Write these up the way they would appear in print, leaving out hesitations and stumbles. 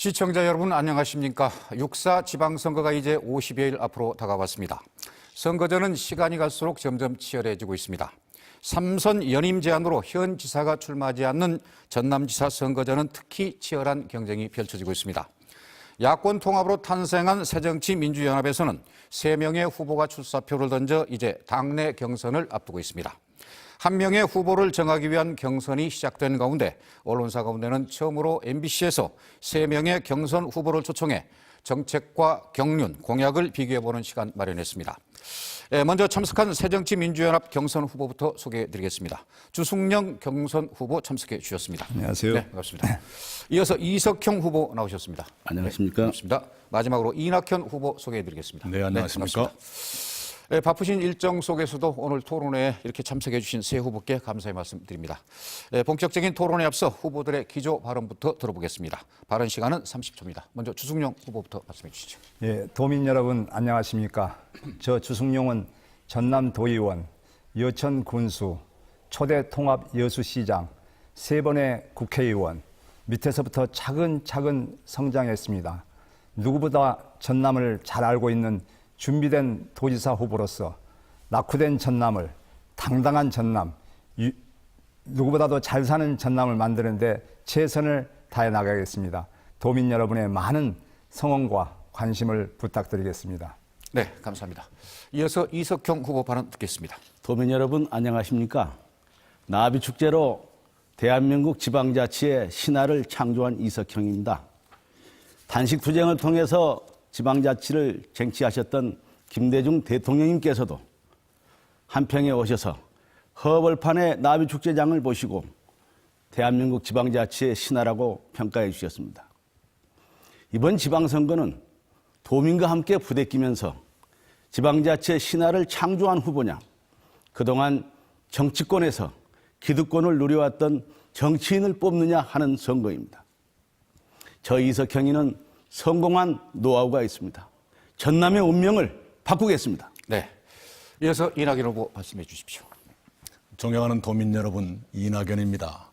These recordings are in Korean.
시청자 여러분 안녕하십니까. 6.4 지방선거가 이제 50여일 앞으로 다가왔습니다. 선거전은 시간이 갈수록 점점 치열해지고 있습니다. 3선 연임 제한으로 현 지사가 출마하지 않는 전남지사 선거전은 특히 치열한 경쟁이 펼쳐지고 있습니다. 야권 통합으로 탄생한 새정치민주연합에서는 3명의 후보가 출사표를 던져 이제 당내 경선을 앞두고 있습니다. 한 명의 후보를 정하기 위한 경선이 시작된 가운데 언론사 가운데는 처음으로 MBC에서 3명의 경선 후보를 초청해 정책과 경륜, 공약을 비교해보는 시간 마련했습니다. 먼저 참석한 새정치민주연합 경선 후보부터 소개해드리겠습니다. 주승용 경선 후보 참석해 주셨습니다. 안녕하세요. 네, 반갑습니다. 이어서 이석형 후보 나오셨습니다. 안녕하십니까. 네, 반갑습니다. 마지막으로 이낙현 후보 소개해드리겠습니다. 네, 안녕하십니까. 네, 바쁘신 일정 속에서도 오늘 토론회에 이렇게 참석해 주신 세 후보께 감사의 말씀드립니다. 본격적인 토론에 앞서 후보들의 기조 발언부터 들어보겠습니다. 발언 시간은 30초입니다. 먼저 주승용 후보부터 말씀해 주시죠. 예, 도민 여러분 안녕하십니까. 저 주승용은 전남도의원, 여천군수, 초대 통합 여수시장, 3번의 국회의원, 밑에서부터 차근차근 성장했습니다. 누구보다 전남을 잘 알고 있는 준비된 도지사 후보로서 낙후된 전남을, 당당한 전남, 누구보다도 잘 사는 전남을 만드는데 최선을 다해 나가겠습니다. 도민 여러분의 많은 성원과 관심을 부탁드리겠습니다. 네, 감사합니다. 이어서 이석형 후보 발언 듣겠습니다. 도민 여러분 안녕하십니까. 나비축제로 대한민국 지방자치의 신화를 창조한 이석형입니다. 단식투쟁을 통해서 지방자치를 쟁취하셨던 김대중 대통령님께서도 한평에 오셔서 허벌판의 나비축제장을 보시고 대한민국 지방자치의 신화라고 평가해 주셨습니다. 이번 지방선거는 도민과 함께 부대끼면서 지방자치의 신화를 창조한 후보냐, 그동안 정치권에서 기득권을 누려왔던 정치인을 뽑느냐 하는 선거입니다. 저 이석형이는 성공한 노하우가 있습니다. 전남의 운명을 바꾸겠습니다. 네, 이어서 이낙연 후보 말씀해 주십시오. 존경하는 도민 여러분, 이낙연입니다.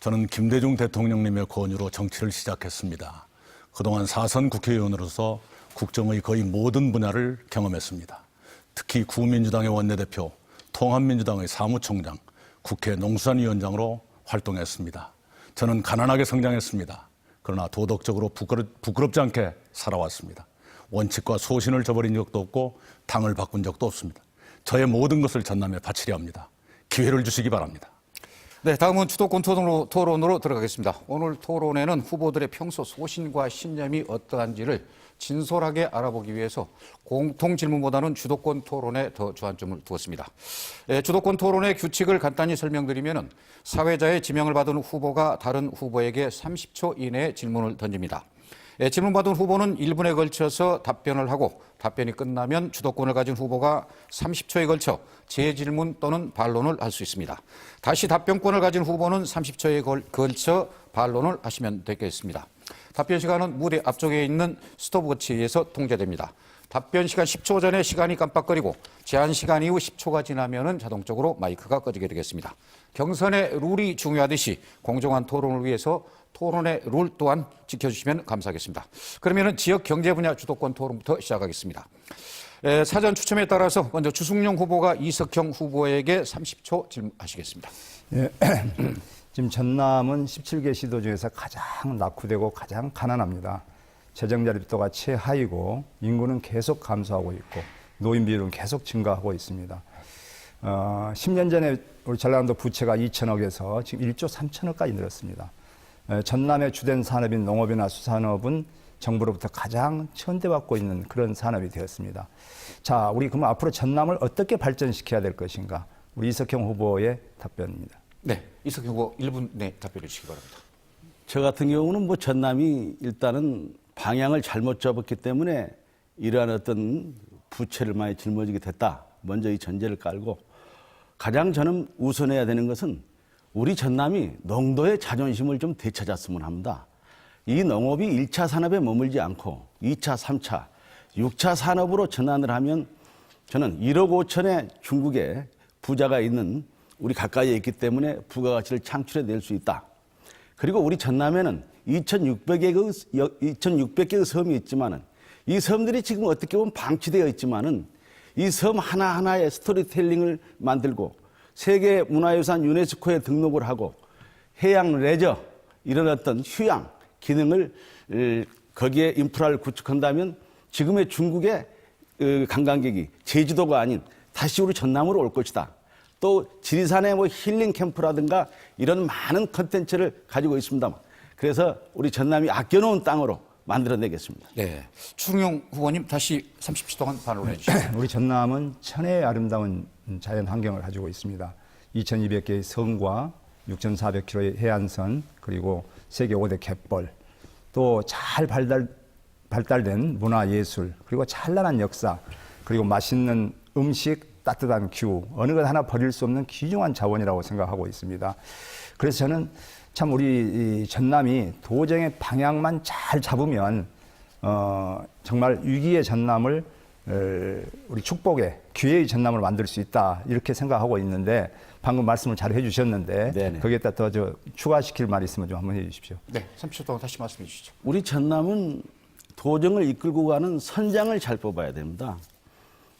저는 김대중 대통령님의 권유로 정치를 시작했습니다. 그동안 4선 국회의원으로서 국정의 거의 모든 분야를 경험했습니다. 특히 구민주당의 원내대표, 통합민주당의 사무총장, 국회 농수산위원장으로 활동했습니다. 저는 가난하게 성장했습니다. 그러나 도덕적으로 부끄럽지 않게 살아왔습니다. 원칙과 소신을 저버린 적도 없고 당을 바꾼 적도 없습니다. 저의 모든 것을 전남에 바치려 합니다. 기회를 주시기 바랍니다. 네, 다음은 주도권 토론으로 들어가겠습니다. 오늘 토론회는 후보들의 평소 소신과 신념이 어떠한지를 진솔하게 알아보기 위해서 공통 질문보다는 주도권 토론에 더 주안점을 두었습니다. 주도권 토론의 규칙을 간단히 설명드리면 사회자의 지명을 받은 후보가 다른 후보에게 30초 이내에 질문을 던집니다. 질문받은 후보는 1분에 걸쳐서 답변을 하고 답변이 끝나면 주도권을 가진 후보가 30초에 걸쳐 재질문 또는 반론을 할 수 있습니다. 다시 답변권을 가진 후보는 30초에 걸쳐 반론을 하시면 되겠습니다. 답변 시간은 무대 앞쪽에 있는 스톱워치에 의해서 통제됩니다. 답변 시간 10초 전에 시간이 깜빡거리고 제한 시간 이후 10초가 지나면 자동적으로 마이크가 꺼지게 되겠습니다. 경선의 룰이 중요하듯이 공정한 토론을 위해서 토론의 룰 또한 지켜주시면 감사하겠습니다. 그러면 지역 경제 분야 주도권 토론부터 시작하겠습니다. 사전 추첨에 따라서 먼저 주승용 후보가 이석형 후보에게 30초 질문하시겠습니다. 예, 지금 전남은 17개 시도 중에서 가장 낙후되고 가장 가난합니다. 재정자립도가 최하이고 인구는 계속 감소하고 있고 노인 비율은 계속 증가하고 있습니다. 10년 전에 우리 전라남도 부채가 2천억에서 지금 1조 3천억까지 늘었습니다. 전남의 주된 산업인 농업이나 수산업은 정부로부터 가장 천대받고 있는 그런 산업이 되었습니다. 자, 우리 그럼 앞으로 전남을 어떻게 발전시켜야 될 것인가? 우리 이석형 후보의 답변입니다. 네, 이석형 후보 1분 내 답변해 주시기 바랍니다. 저 같은 경우는 전남이 일단은 방향을 잘못 잡았기 때문에 이러한 어떤 부채를 많이 짊어지게 됐다. 먼저 이 전제를 깔고 가장 저는 우선해야 되는 것은 우리 전남이 농도의 자존심을 좀 되찾았으면 합니다. 이 농업이 1차 산업에 머물지 않고 2차, 3차, 6차 산업으로 전환을 하면 저는 1억 5천의 중국에 부자가 있는 우리 가까이에 있기 때문에 부가가치를 창출해낼 수 있다. 그리고 우리 전남에는 2,600개의 섬이 있지만은 이 섬들이 지금 어떻게 보면 방치되어 있지만은 이 섬 하나하나의 스토리텔링을 만들고 세계 문화유산 유네스코에 등록을 하고 해양 레저 이런 어떤 휴양 기능을 거기에 인프라를 구축한다면 지금의 중국의 관광객이 제주도가 아닌 다시 우리 전남으로 올 것이다. 또 지리산의 뭐 힐링 캠프라든가 이런 많은 컨텐츠를 가지고 있습니다. 그래서 우리 전남이 아껴놓은 땅으로 만들어내겠습니다. 네. 추승용 후보님 다시 30초 동안 반론해 주시죠. 우리 전남은 천혜의 아름다운 자연 환경을 가지고 있습니다. 2,200개의 섬과 6,400km의 해안선 그리고 세계 5대 갯벌 또 잘 발달된 문화예술 그리고 찬란한 역사 그리고 맛있는 음식 따뜻한 기후 어느 것 하나 버릴 수 없는 귀중한 자원이라고 생각하고 있습니다. 그래서 저는 참 우리 이 전남이 도정의 방향만 잘 잡으면 정말 위기의 전남을 우리 축복의 기회의 전남을 만들 수 있다 이렇게 생각하고 있는데 방금 말씀을 잘 해주셨는데 네네. 거기에다 더 추가시킬 말이 있으면 좀 한번 해주십시오. 네, 30초 동안 다시 말씀해 주시죠. 우리 전남은 도정을 이끌고 가는 선장을 잘 뽑아야 됩니다.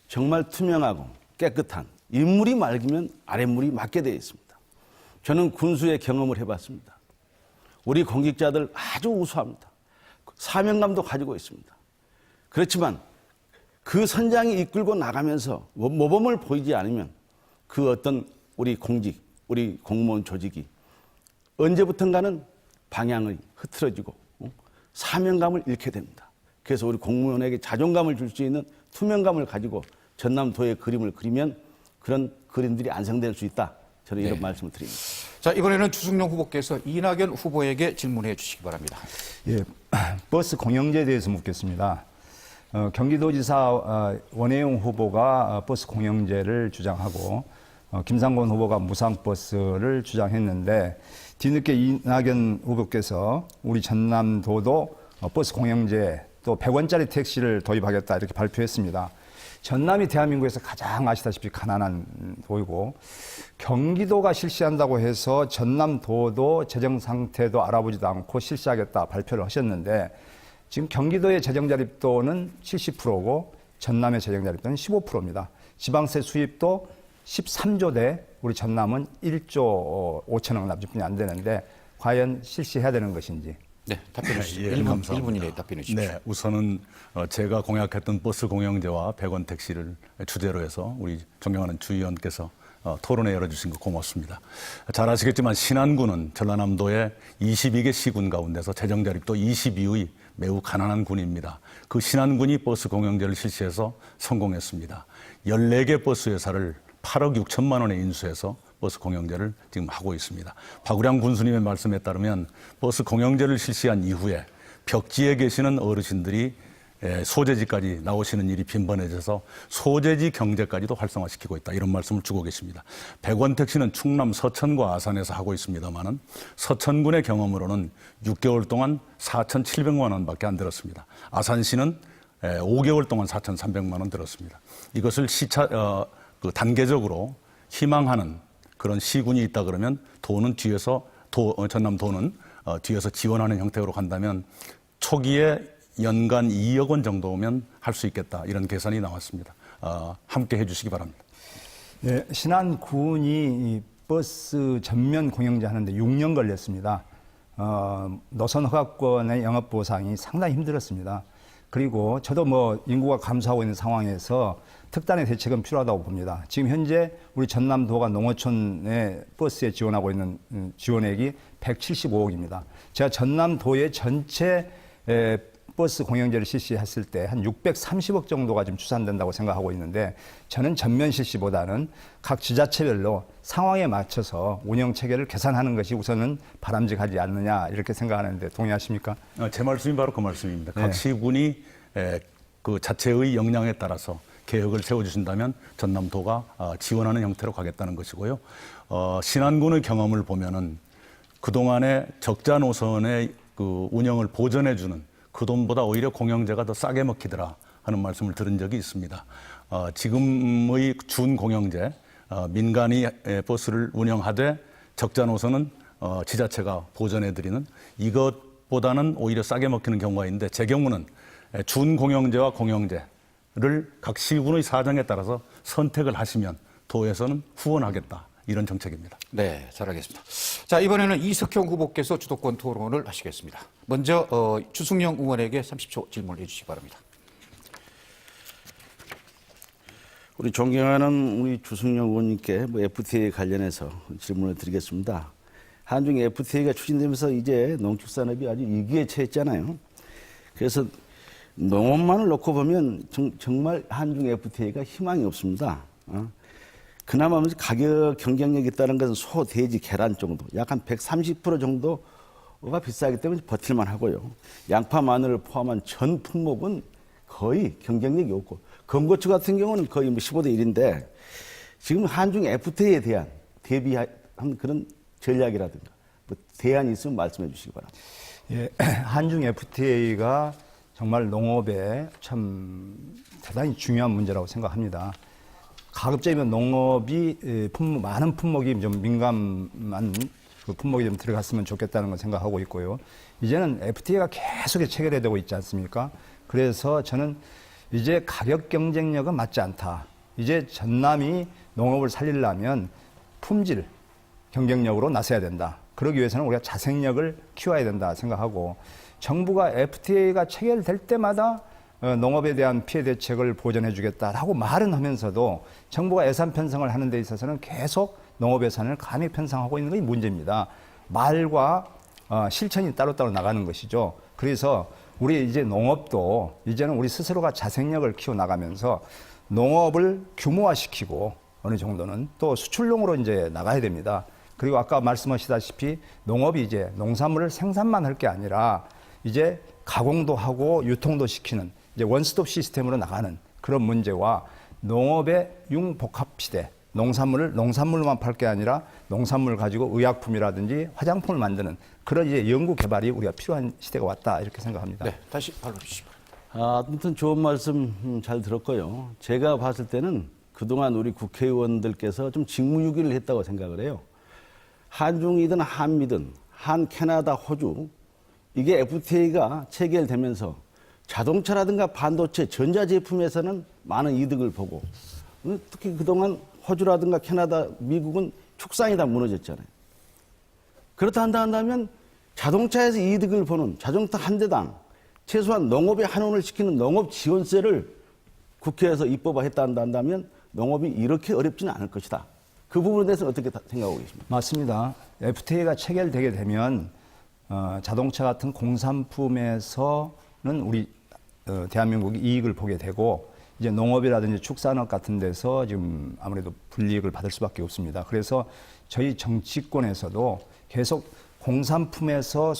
정말 투명하고 깨끗한 인물이 맑으면 아랫물이 맑게 되어 있습니다. 저는 군수의 경험을 해봤습니다. 우리 공직자들 아주 우수합니다. 사명감도 가지고 있습니다. 그렇지만 그 선장이 이끌고 나가면서 모범을 보이지 않으면 그 어떤 우리 공직, 우리 공무원 조직이 언제부턴가는 방향이 흐트러지고 사명감을 잃게 됩니다. 그래서 우리 공무원에게 자존감을 줄 수 있는 투명감을 가지고 전남도의 그림을 그리면 그런 그림들이 완성될 수 있다. 저는 이런 말씀을 드립니다. 자, 이번에는 추승용 후보께서 이낙연 후보에게 질문해 주시기 바랍니다. 예, 버스 공영제에 대해서 묻겠습니다. 경기도지사 원혜용 후보가 버스 공영제를 주장하고 김상곤 후보가 무상버스를 주장했는데 뒤늦게 이낙연 후보께서 우리 전남도도 버스 공영제 또 100원짜리 택시를 도입하겠다 이렇게 발표했습니다. 전남이 대한민국에서 가장 아시다시피 가난한 도이고 경기도가 실시한다고 해서 전남도도 재정 상태도 알아보지도 않고 실시하겠다 발표를 하셨는데 지금 경기도의 재정 자립도는 70%고 전남의 재정 자립도는 15%입니다. 지방세 수입도 13조 대 우리 전남은 1조 5천억 남짓뿐이 안 되는데 과연 실시해야 되는 것인지. 네, 답변해 주시죠. 예, 1분 이내에 답변해 주십시오. 네, 우선은 제가 공약했던 버스 공영제와 100원 택시를 주제로 해서 우리 존경하는 주 의원께서 토론회 열어주신 거 고맙습니다. 잘 아시겠지만 신안군은 전라남도의 22개 시군 가운데서 재정 자립도 22의 매우 가난한 군입니다. 그 신안군이 버스 공영제를 실시해서 성공했습니다. 14개 버스 회사를 8억 6천만 원에 인수해서 버스 공영제를 지금 하고 있습니다. 박우량 군수님의 말씀에 따르면 버스 공영제를 실시한 이후에 벽지에 계시는 어르신들이 소재지까지 나오시는 일이 빈번해져서 소재지 경제까지도 활성화시키고 있다. 이런 말씀을 주고 계십니다. 100원 택시는 충남 서천과 아산에서 하고 있습니다만은 서천군의 경험으로는 6개월 동안 4,700만 원밖에 안 들었습니다. 아산시는 5개월 동안 4,300만 원 들었습니다. 이것을 단계적으로 희망하는 그런 시군이 있다 그러면 도는 뒤에서 전남도는 뒤에서 지원하는 형태로 간다면 초기에 연간 2억 원 정도면 할 수 있겠다 이런 계산이 나왔습니다. 함께 해주시기 바랍니다. 네, 신안군이 이 버스 전면 공영제 하는데 6년 걸렸습니다. 노선 허가권의 영업 보상이 상당히 힘들었습니다. 그리고 저도 뭐 인구가 감소하고 있는 상황에서 특단의 대책은 필요하다고 봅니다. 지금 현재 우리 전남도가 농어촌에 버스에 지원하고 있는 지원액이 175억입니다. 제가 전남도의 전체 버스 공영제를 실시했을 때 한 630억 정도가 지금 추산된다고 생각하고 있는데 저는 전면 실시보다는 각 지자체별로 상황에 맞춰서 운영 체계를 개선하는 것이 우선은 바람직하지 않느냐 이렇게 생각하는데 동의하십니까? 제 말씀이 바로 그 말씀입니다. 각 시군이 그 자체의 역량에 따라서 계획을 세워주신다면 전남도가 지원하는 형태로 가겠다는 것이고요. 신안군의 경험을 보면은 그동안의 적자 노선의 그 운영을 보전해주는 그 돈보다 오히려 공영제가 더 싸게 먹히더라 하는 말씀을 들은 적이 있습니다. 지금의 준 공영제, 민간이 버스를 운영하되 적자 노선은 지자체가 보전해드리는 이것 보다는 오히려 싸게 먹히는 경우가 있는데 제 경우는 준공영제와 공영제를 각 시군의 사정에 따라서 선택을 하시면 도에서는 후원하겠다. 이런 정책입니다. 네, 잘 알겠습니다. 자, 이번에는 이석형 후보께서 주도권 토론을 하시겠습니다. 먼저 주승용 의원에게 30초 질문을 해주시기 바랍니다. 우리 존경하는 우리 주승용 의원님께 FTA 관련해서 질문을 드리겠습니다. 한중 FTA가 추진되면서 이제 농축산업이 아주 위기에 처했잖아요. 그래서 농업만을 놓고 보면 정말 한중 FTA가 희망이 없습니다. 그나마 가격 경쟁력이 있다는 것은 소, 돼지, 계란 정도, 약 한 130% 정도가 비싸기 때문에 버틸만 하고요. 양파, 마늘을 포함한 전 품목은 거의 경쟁력이 없고, 검고추 같은 경우는 거의 15대 1인데, 지금 한중 FTA에 대한 대비한 그런 전략이라든가, 대안이 있으면 말씀해 주시기 바랍니다. 예, 한중 FTA가 정말 농업에 참 대단히 중요한 문제라고 생각합니다. 가급적이면 농업이 많은 품목이 좀 민감한 그 품목이 좀 들어갔으면 좋겠다는 걸 생각하고 있고요. 이제는 FTA가 계속 체결되고 있지 않습니까? 그래서 저는 이제 가격 경쟁력은 맞지 않다. 이제 전남이 농업을 살리려면 품질 경쟁력으로 나서야 된다. 그러기 위해서는 우리가 자생력을 키워야 된다 생각하고, 정부가 FTA가 체결될 때마다 농업에 대한 피해 대책을 보전해 주겠다라고 말은 하면서도 정부가 예산 편성을 하는 데 있어서는 계속 농업 예산을 감히 편성하고 있는 게 문제입니다. 말과 실천이 따로따로 나가는 것이죠. 그래서 우리 이제 농업도 이제는 우리 스스로가 자생력을 키워 나가면서 농업을 규모화시키고 어느 정도는 또 수출용으로 이제 나가야 됩니다. 그리고 아까 말씀하시다시피 농업이 이제 농산물을 생산만 할 게 아니라 이제 가공도 하고 유통도 시키는 이제 원스톱 시스템으로 나가는 그런 문제와 농업의 융복합 시대, 농산물로만 팔 게 아니라 농산물 가지고 의약품이라든지 화장품을 만드는 그런 이제 연구 개발이 우리가 필요한 시대가 왔다 이렇게 생각합니다. 네, 다시 발언해 주시기 바랍니다. 아무튼 좋은 말씀 잘 들었고요. 제가 봤을 때는 그동안 우리 국회의원들께서 좀 직무유기를 했다고 생각을 해요. 한중이든 한미든 한 캐나다, 호주 이게 FTA가 체결되면서 자동차라든가 반도체, 전자제품에서는 많은 이득을 보고, 특히 그동안 호주라든가 캐나다, 미국은 축산이 다 무너졌잖아요. 그렇다 한다면 자동차에서 이득을 보는 자동차 한 대당 최소한 농업에 환원을 시키는 농업지원세를 국회에서 입법화했다 한다면 농업이 이렇게 어렵지는 않을 것이다. 그 부분에 대해서는 어떻게 생각하고 계십니까? 맞습니다. FTA가 체결되게 되면 자동차 같은 공산품에서는 우리 대한민국이 이익을 보게 되고, 이제 농업이라든지 축산업 같은 데서 지금 아무래도 불이익을 받을 수밖에 없습니다. 그래서 저희 정치권에서도 계속 공산품에서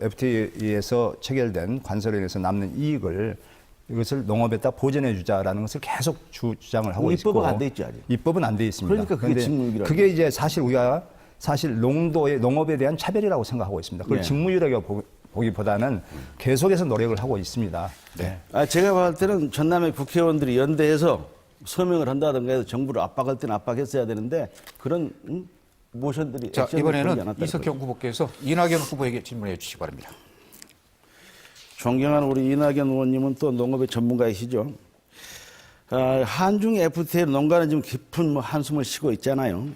FTA에서 체결된 관세로 인해서 남는 이익을 이것을 농업에다 보전해 주자라는 것을 계속 주장을 하고 있고, 입법은 안 돼 있죠, 아직. 입법은 안 돼 있습니다. 그러니까 그게 직무유기라고. 그게 이제 사실 우리가 농업에 대한 차별이라고 생각하고 있습니다. 그걸 네. 직무유기라고 보기보다는 계속해서 노력을 하고 있습니다. 네. 제가 봤을 때는 전남의 국회의원들이 연대해서 서명을 한다든가 해서 정부를 압박할 때는 압박했어야 되는데 그런 모션들이 자, 액션을 보이지 이번에는 않았다는 이석형 후보께서 이낙연 후보에게 질문해 주시기 바랍니다. 존경하는 우리 이낙연 의원님은 또 농업의 전문가이시죠. 한중 FTA 농가는 지금 깊은 한숨을 쉬고 있잖아요.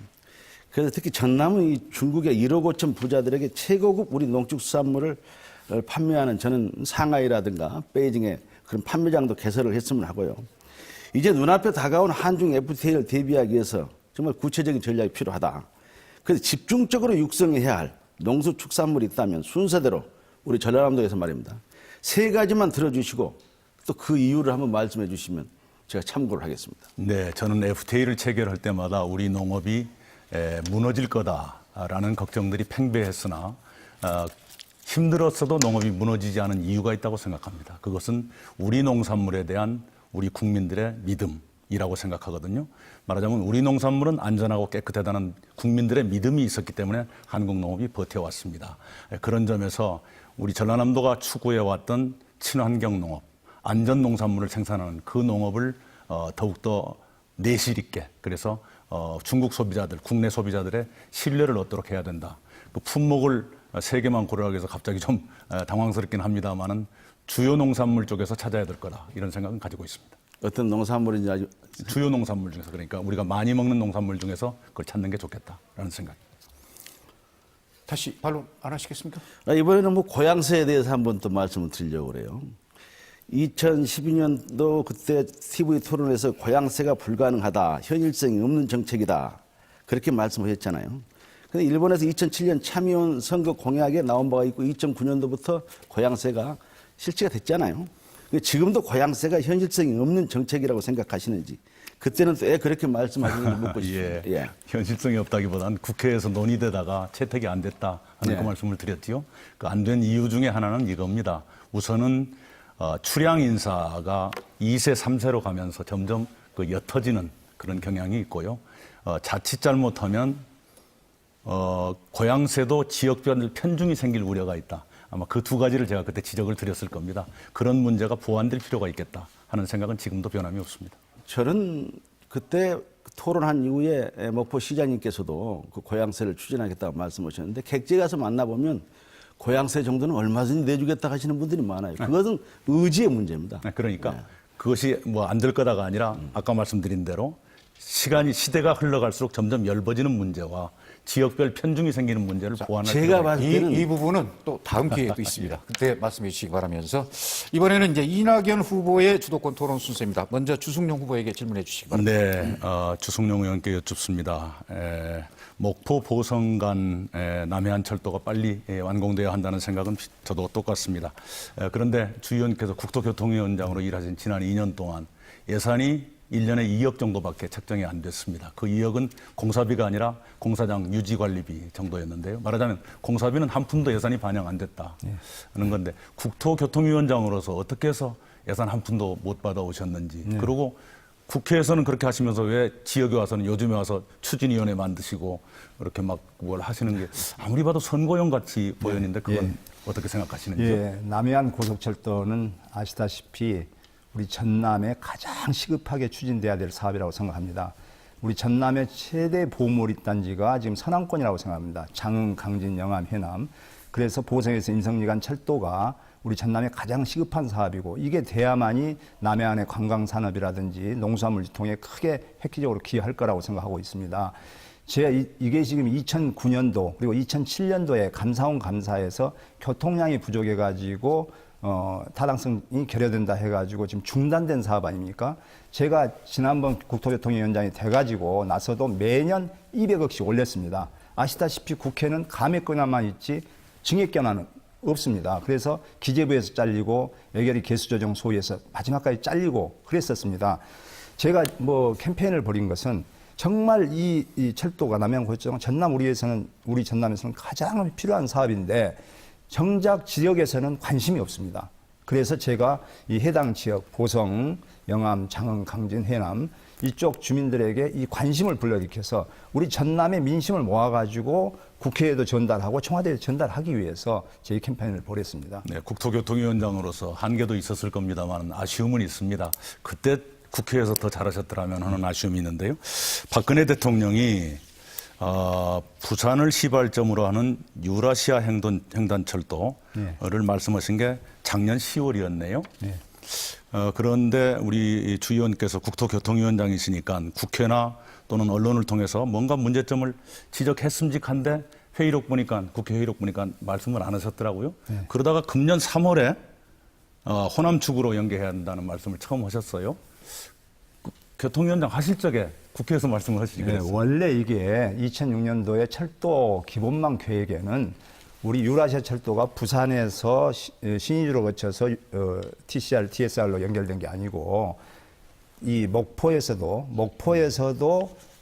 그래서 특히 전남은 이 중국의 1억 5천 부자들에게 최고급 우리 농축수산물을 판매하는 저는 상하이라든가 베이징에 그런 판매장도 개설을 했으면 하고요. 이제 눈앞에 다가온 한중 FTA를 대비하기 위해서 정말 구체적인 전략이 필요하다. 그래서 집중적으로 육성해야 할 농수축산물이 있다면 순서대로 우리 전라남도에서 말입니다. 세 가지만 들어주시고 또 그 이유를 한번 말씀해 주시면 제가 참고를 하겠습니다. 네, 저는 FTA를 체결할 때마다 우리 농업이 무너질 거다라는 걱정들이 팽배했으나 힘들었어도 농업이 무너지지 않은 이유가 있다고 생각합니다. 그것은 우리 농산물에 대한 우리 국민들의 믿음이라고 생각하거든요. 말하자면 우리 농산물은 안전하고 깨끗하다는 국민들의 믿음이 있었기 때문에 한국 농업이 버텨왔습니다. 그런 점에서 우리 전라남도가 추구해왔던 친환경 농업, 안전 농산물을 생산하는 그 농업을 더욱더 내실 있게, 그래서 중국 소비자들, 국내 소비자들의 신뢰를 얻도록 해야 된다. 그 품목을 세 개만 고르라고 해서 갑자기 좀 당황스럽긴 합니다만은 주요 농산물 쪽에서 찾아야 될 거다 이런 생각은 가지고 있습니다. 어떤 농산물인지 아주 주요 농산물 중에서 그러니까 우리가 많이 먹는 농산물 중에서 그걸 찾는 게 좋겠다라는 생각입니다. 다시 반론 안 하시겠습니까? 이번에는 뭐 고양새에 대해서 한번 또 말씀을 드리려고 그래요. 2012년도 그때 TV 토론에서 고양새가 불가능하다, 현실성이 없는 정책이다 그렇게 말씀하셨잖아요. 근데 일본에서 2007년 참의원 선거 공약에 나온 바가 있고 2009년도부터 고양새가 실시가 됐잖아요. 지금도 고양새가 현실성이 없는 정책이라고 생각하시는지, 그때는 또 왜 그렇게 말씀하시는지 묻고 싶습니다. 예. 현실성이 없다기보다는 국회에서 논의되다가 채택이 안 됐다 하는 네. 그 말씀을 드렸지요. 그 안 된 이유 중에 하나는 이겁니다. 우선은 출양 인사가 2세, 3세로 가면서 점점 그 옅어지는 그런 경향이 있고요. 자칫 잘못하면 고양새도 지역별 편중이 생길 우려가 있다. 아마 그 두 가지를 제가 그때 지적을 드렸을 겁니다. 그런 문제가 보완될 필요가 있겠다 하는 생각은 지금도 변함이 없습니다. 저는 그때 토론한 이후에 목포 시장님께서도 그 고양새를 추진하겠다고 말씀하셨는데 객지에 가서 만나보면 고양새 정도는 얼마든지 내주겠다 하시는 분들이 많아요. 그것은 의지의 문제입니다. 그러니까 그것이 뭐 안 될 거다가 아니라 아까 말씀드린 대로 시대가 흘러갈수록 점점 엷어지는 문제와 지역별 편중이 생기는 문제를 보완할 제가 필요가 봤을 때는 이 부분은 또 다음 기회에도 있습니다. 그때 말씀해 주시기 바라면서 이번에는 이제 이낙연 후보의 주도권 토론 순서입니다. 먼저 주승용 후보에게 질문해 주시기 바랍니다. 네, 주승용 의원께 여쭙습니다. 목포 보성간 남해안 철도가 빨리 완공되어야 한다는 생각은 저도 똑같습니다. 그런데 주 의원께서 국토교통위원장으로 일하신 지난 2년 동안 예산이 1년에 2억 정도밖에 책정이 안 됐습니다. 그 2억은 공사비가 아니라 공사장 유지관리비 정도였는데요. 말하자면 공사비는 한 푼도 예산이 반영 안 됐다 하는 건데 국토교통위원장으로서 어떻게 해서 예산 한 푼도 못 받아오셨는지 그리고 국회에서는 그렇게 하시면서 왜 지역에 와서는 요즘에 와서 추진위원회 만드시고 이렇게 막 뭘 하시는 게 아무리 봐도 선거용 같이 보였는데 그건 어떻게 생각하시는지요? 예, 남해안 고속철도는 아시다시피 우리 전남에 가장 시급하게 추진돼야 될 사업이라고 생각합니다. 우리 전남의 최대 보물입 단지가 지금 서남권이라고 생각합니다. 장흥, 강진, 영암, 해남. 그래서 보성에서 인성리간 철도가 우리 전남의 가장 시급한 사업이고 이게 돼야만이 남해안의 관광산업이라든지 농수산물 유통에 크게 획기적으로 기여할 거라고 생각하고 있습니다. 이게 지금 2009년도 그리고 2007년도에 감사원 감사에서 교통량이 부족해가지고 타당성이 결여된다 해가지고 지금 중단된 사업 아닙니까? 제가 지난번 국토교통위원장이 돼가지고 나서도 매년 200억씩 올렸습니다. 아시다시피 국회는 감액권한만 있지 증액권한은 없습니다. 그래서 기재부에서 잘리고 애결이 개수조정 소위에서 마지막까지 잘리고 그랬었습니다. 제가 뭐 캠페인을 벌인 것은 정말 이 철도가 남해안 고속철도가 전남 우리 전남에서는 가장 필요한 사업인데 정작 지역에서는 관심이 없습니다. 그래서 제가 이 해당 지역 보성, 영암, 장흥, 강진, 해남 이쪽 주민들에게 이 관심을 불러일으켜서 우리 전남의 민심을 모아가지고 국회에도 전달하고 청와대에 전달하기 위해서 저희 캠페인을 벌였습니다. 네, 국토교통위원장으로서 한계도 있었을 겁니다만 아쉬움은 있습니다. 그때 국회에서 더 잘하셨더라면 하는 아쉬움이 있는데요. 박근혜 대통령이 부산을 시발점으로 하는 유라시아 횡단철도를 말씀하신 게 작년 10월이었네요. 네. 그런데 우리 주 의원께서 국토교통위원장이시니까 국회나 또는 언론을 통해서 뭔가 문제점을 지적했음직한데 국회 회의록 보니까 말씀을 안 하셨더라고요. 네. 그러다가 금년 3월에 호남 축으로 연계해야 한다는 말씀을 처음 하셨어요. 교통위원장 하실 적에 국회에서 말씀을 하시지 그랬어요. 네, 원래 이게 2006년도에 철도 기본망 계획에는 우리 유라시아 철도가 부산에서 신의주로 거쳐서 TCR, TSR로 연결된 게 아니고 이 목포에서도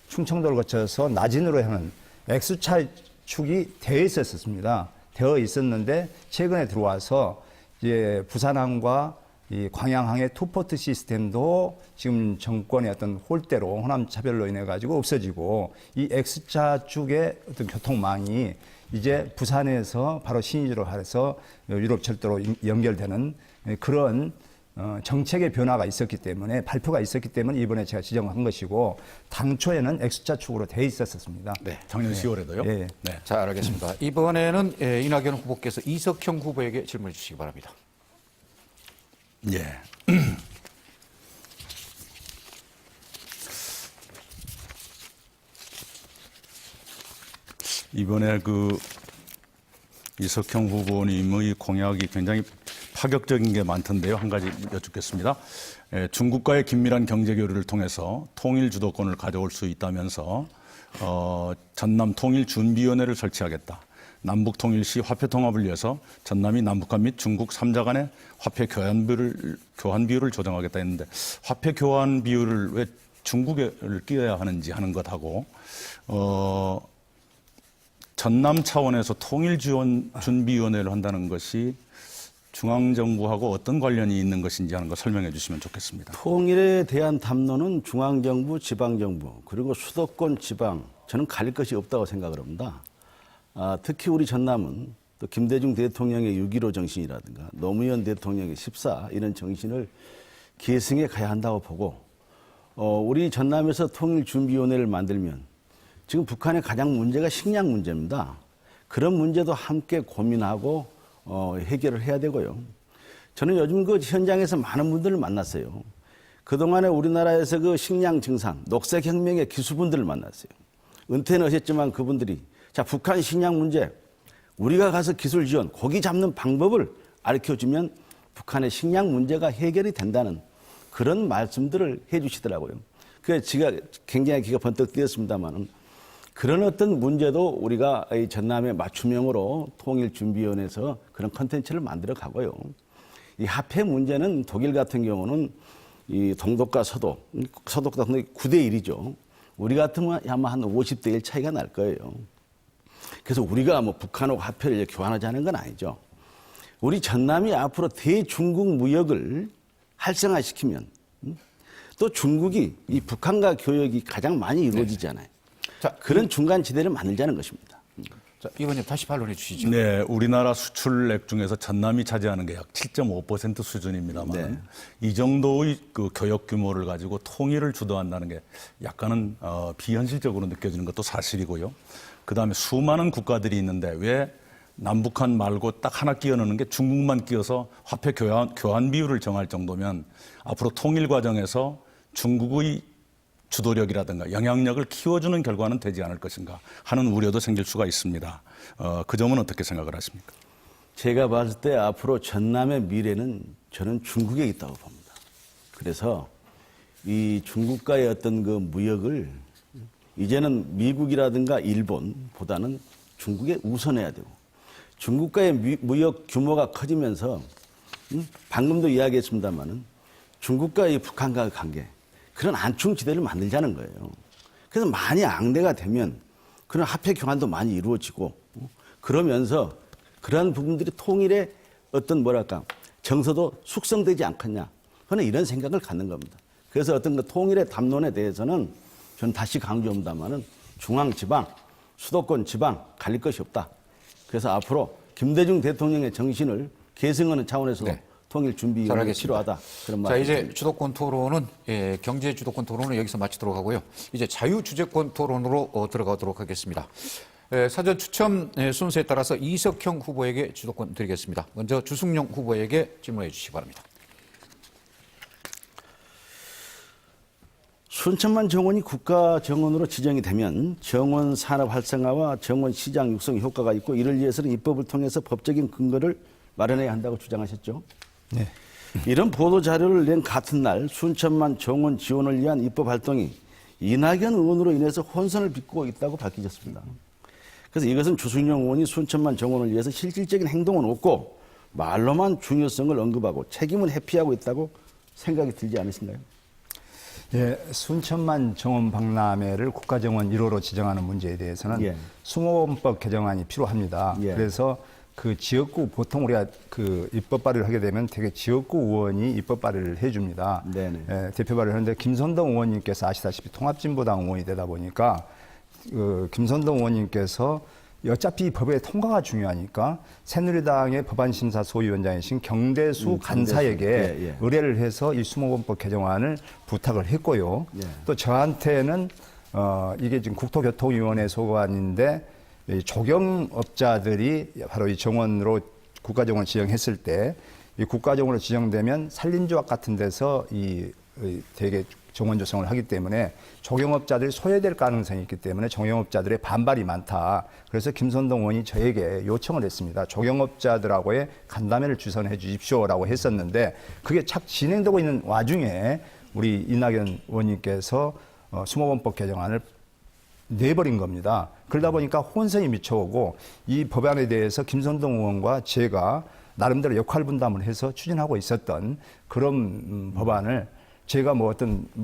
충청도를 거쳐서 나진으로 하는 X차 축이 되어 있었습니다. 되어 있었는데 최근에 들어와서 이제 부산항과 이 광양항의 투포트 시스템도 지금 정권의 어떤 홀대로 호남 차별로 인해 가지고 없어지고 이 X차 쪽의 어떤 교통망이 이제 부산에서 바로 신의주로 해서 유럽 철도로 연결되는 그런 정책의 변화가 있었기 때문에 발표가 있었기 때문에 이번에 제가 지정한 것이고 당초에는 X자 축으로 돼 있었습니다. 네. 작년 10월에도요? 예. 네. 잘 알겠습니다. 이번에는 이낙연 후보께서 이석형 후보에게 질문해 주시기 바랍니다. 예. 이번에 그 이석형 후보님의 공약이 굉장히 파격적인 게 많던데요. 한 가지 여쭙겠습니다. 중국과의 긴밀한 경제 교류를 통해서 통일 주도권을 가져올 수 있다면서 전남 통일준비위원회를 설치하겠다. 남북 통일 시 화폐 통합을 위해서 전남이 남북한 및 중국 3자 간의 화폐 교환 비율을 조정하겠다 했는데 화폐 교환 비율을 왜 중국을 끼워야 하는지 하는 것하고 전남 차원에서 통일준비위원회를 한다는 것이 중앙정부하고 어떤 관련이 있는 것인지 하는 거 설명해 주시면 좋겠습니다. 통일에 대한 담론은 중앙정부, 지방정부, 그리고 수도권, 지방, 저는 가릴 것이 없다고 생각을 합니다. 특히 우리 전남은 또 김대중 대통령의 6.15 정신이라든가 노무현 대통령의 14 이런 정신을 계승해 가야 한다고 보고 우리 전남에서 통일준비위원회를 만들면 지금 북한의 가장 문제가 식량 문제입니다. 그런 문제도 함께 고민하고 해결을 해야 되고요. 저는 요즘 그 현장에서 많은 분들을 만났어요. 그동안에 우리나라에서 그 식량 증산, 녹색혁명의 기수분들을 만났어요. 은퇴는 하셨지만 그분들이 자, 북한 식량 문제, 우리가 가서 기술 지원, 고기 잡는 방법을 가르쳐주면 북한의 식량 문제가 해결이 된다는 그런 말씀들을 해 주시더라고요. 그래서 제가 굉장히 귀가 번뜩 뜨였습니다만은 그런 어떤 문제도 우리가 이 전남의 맞춤형으로 통일준비위원회에서 그런 컨텐츠를 만들어 가고요. 이 화폐 문제는 독일 같은 경우는 이 동독과 서독과 9대 1이죠. 우리 같으면 아마 한 50대 1 차이가 날 거예요. 그래서 우리가 뭐 북한하고 화폐를 교환하자는 건 아니죠. 우리 전남이 앞으로 대중국 무역을 활성화시키면 또 중국이 이 북한과 교역이 가장 많이 이루어지잖아요. 자, 그런 중간 지대를 만들자는 것입니다. 자, 이번에 다시 반론해 주시죠. 네, 우리나라 수출액 중에서 전남이 차지하는 게 약 7.5% 수준입니다만 네. 이 정도의 그 교역 규모를 가지고 통일을 주도한다는 게 약간은 비현실적으로 느껴지는 것도 사실이고요. 그다음에 수많은 국가들이 있는데 왜 남북한 말고 딱 하나 끼워 넣는 게 중국만 끼워서 화폐 교환 비율을 정할 정도면 앞으로 통일 과정에서 중국의 주도력이라든가 영향력을 키워주는 결과는 되지 않을 것인가 하는 우려도 생길 수가 있습니다. 그 점은 어떻게 생각을 하십니까? 제가 봤을 때 앞으로 전남의 미래는 저는 중국에 있다고 봅니다. 그래서 이 중국과의 어떤 그 무역을 이제는 미국이라든가 일본보다는 중국에 우선해야 되고 중국과의 무역 규모가 커지면서 방금도 이야기했습니다마는 중국과의 북한과의 관계 그런 안충지대를 만들자는 거예요. 그래서 많이 앙대가 되면 그런 화폐 교환도 많이 이루어지고 그러면서 그러한 부분들이 통일의 어떤 뭐랄까 정서도 숙성되지 않겠냐 저는 이런 생각을 갖는 겁니다. 그래서 어떤 그 통일의 담론에 대해서는 저는 다시 강조합니다마는 중앙, 지방, 수도권, 지방 갈릴 것이 없다. 그래서 앞으로 김대중 대통령의 정신을 계승하는 차원에서도 네. 통일준비위원회가 필요하다. 그런 자, 말씀. 이제 주도권 토론은 경제 주도권 토론은 여기서 마치도록 하고요. 이제 자유주제권 토론으로 들어가도록 하겠습니다. 사전 추첨 순서에 따라서 이석형 후보에게 주도권 드리겠습니다. 먼저 주승용 후보에게 질문해 주시기 바랍니다. 순천만 정원이 국가 정원으로 지정이 되면 정원 산업 활성화와 정원 시장 육성 효과가 있고 이를 위해서는 입법을 통해서 법적인 근거를 마련해야 한다고 주장하셨죠. 네. 이런 보도 자료를 낸 같은 날 순천만 정원 지원을 위한 입법 활동이 이낙연 의원으로 인해서 혼선을 빚고 있다고 밝히셨습니다. 그래서 이것은 주승용 의원이 순천만 정원을 위해서 실질적인 행동은 없고 말로만 중요성을 언급하고 책임은 회피하고 있다고 생각이 들지 않으신가요? 예, 순천만 정원 박람회를 국가정원 1호로 지정하는 문제에 대해서는 예. 수목원법 개정안이 필요합니다. 예. 그래서 그 지역구 보통 우리가 그 입법 발의를 하게 되면 되게 지역구 의원이 입법 발의를 해줍니다. 네네. 예, 대표 발의를 하는데 김선동 의원님께서 아시다시피 통합진보당 의원이 되다 보니까 김선동 의원님께서 어차피 법의 통과가 중요하니까 새누리당의 법안심사소위원장이신 경대수 간사에게 예. 의뢰를 해서 이 수목원법 개정안을 부탁을 했고요. 예. 또 저한테는 이게 지금 국토교통위원회 소관인데 이 조경업자들이 바로 이 정원으로 국가정원 지정했을 때 이 국가정원으로 지정되면 산림조합 같은 데서 이 되게 정원 조성을 하기 때문에 조경업자들이 소외될 가능성이 있기 때문에 조경업자들의 반발이 많다. 그래서 김선동 의원이 저에게 요청을 했습니다. 조경업자들하고의 간담회를 주선해 주십시오라고 했었는데 그게 착 진행되고 있는 와중에 우리 이낙연 의원님께서 수목원법 개정안을 내버린 겁니다. 그러다 보니까 혼선이 미쳐오고 이 법안에 대해서 김선동 의원과 제가 나름대로 역할 분담을 해서 추진하고 있었던 그런 법안을 제가 뭐